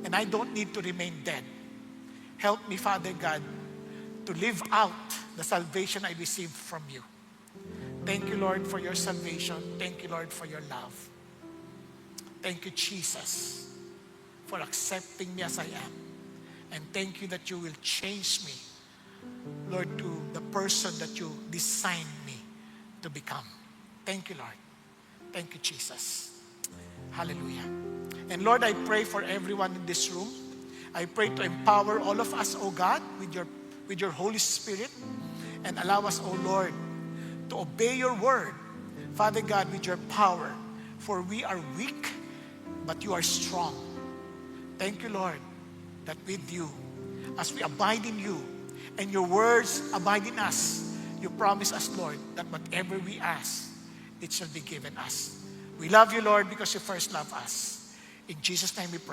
And I don't need to remain dead. Help me, Father God, to live out the salvation I received from you. Thank you, Lord, for your salvation. Thank you, Lord, for your love. Thank you, Jesus, for accepting me as I am. And thank you that you will change me Lord, to the person that you designed me to become. Thank you, Lord. Thank you, Jesus. Hallelujah. And Lord, I pray for everyone in this room. I pray to empower all of us, O God, with your Holy Spirit, and allow us, O Lord, to obey your word, Father God, with your power. For we are weak, but you are strong. Thank you, Lord, that with you, as we abide in you, and your words abide in us, you promise us, Lord, that whatever we ask, it shall be given us. We love you, Lord, because you first love us. In Jesus' name we pray.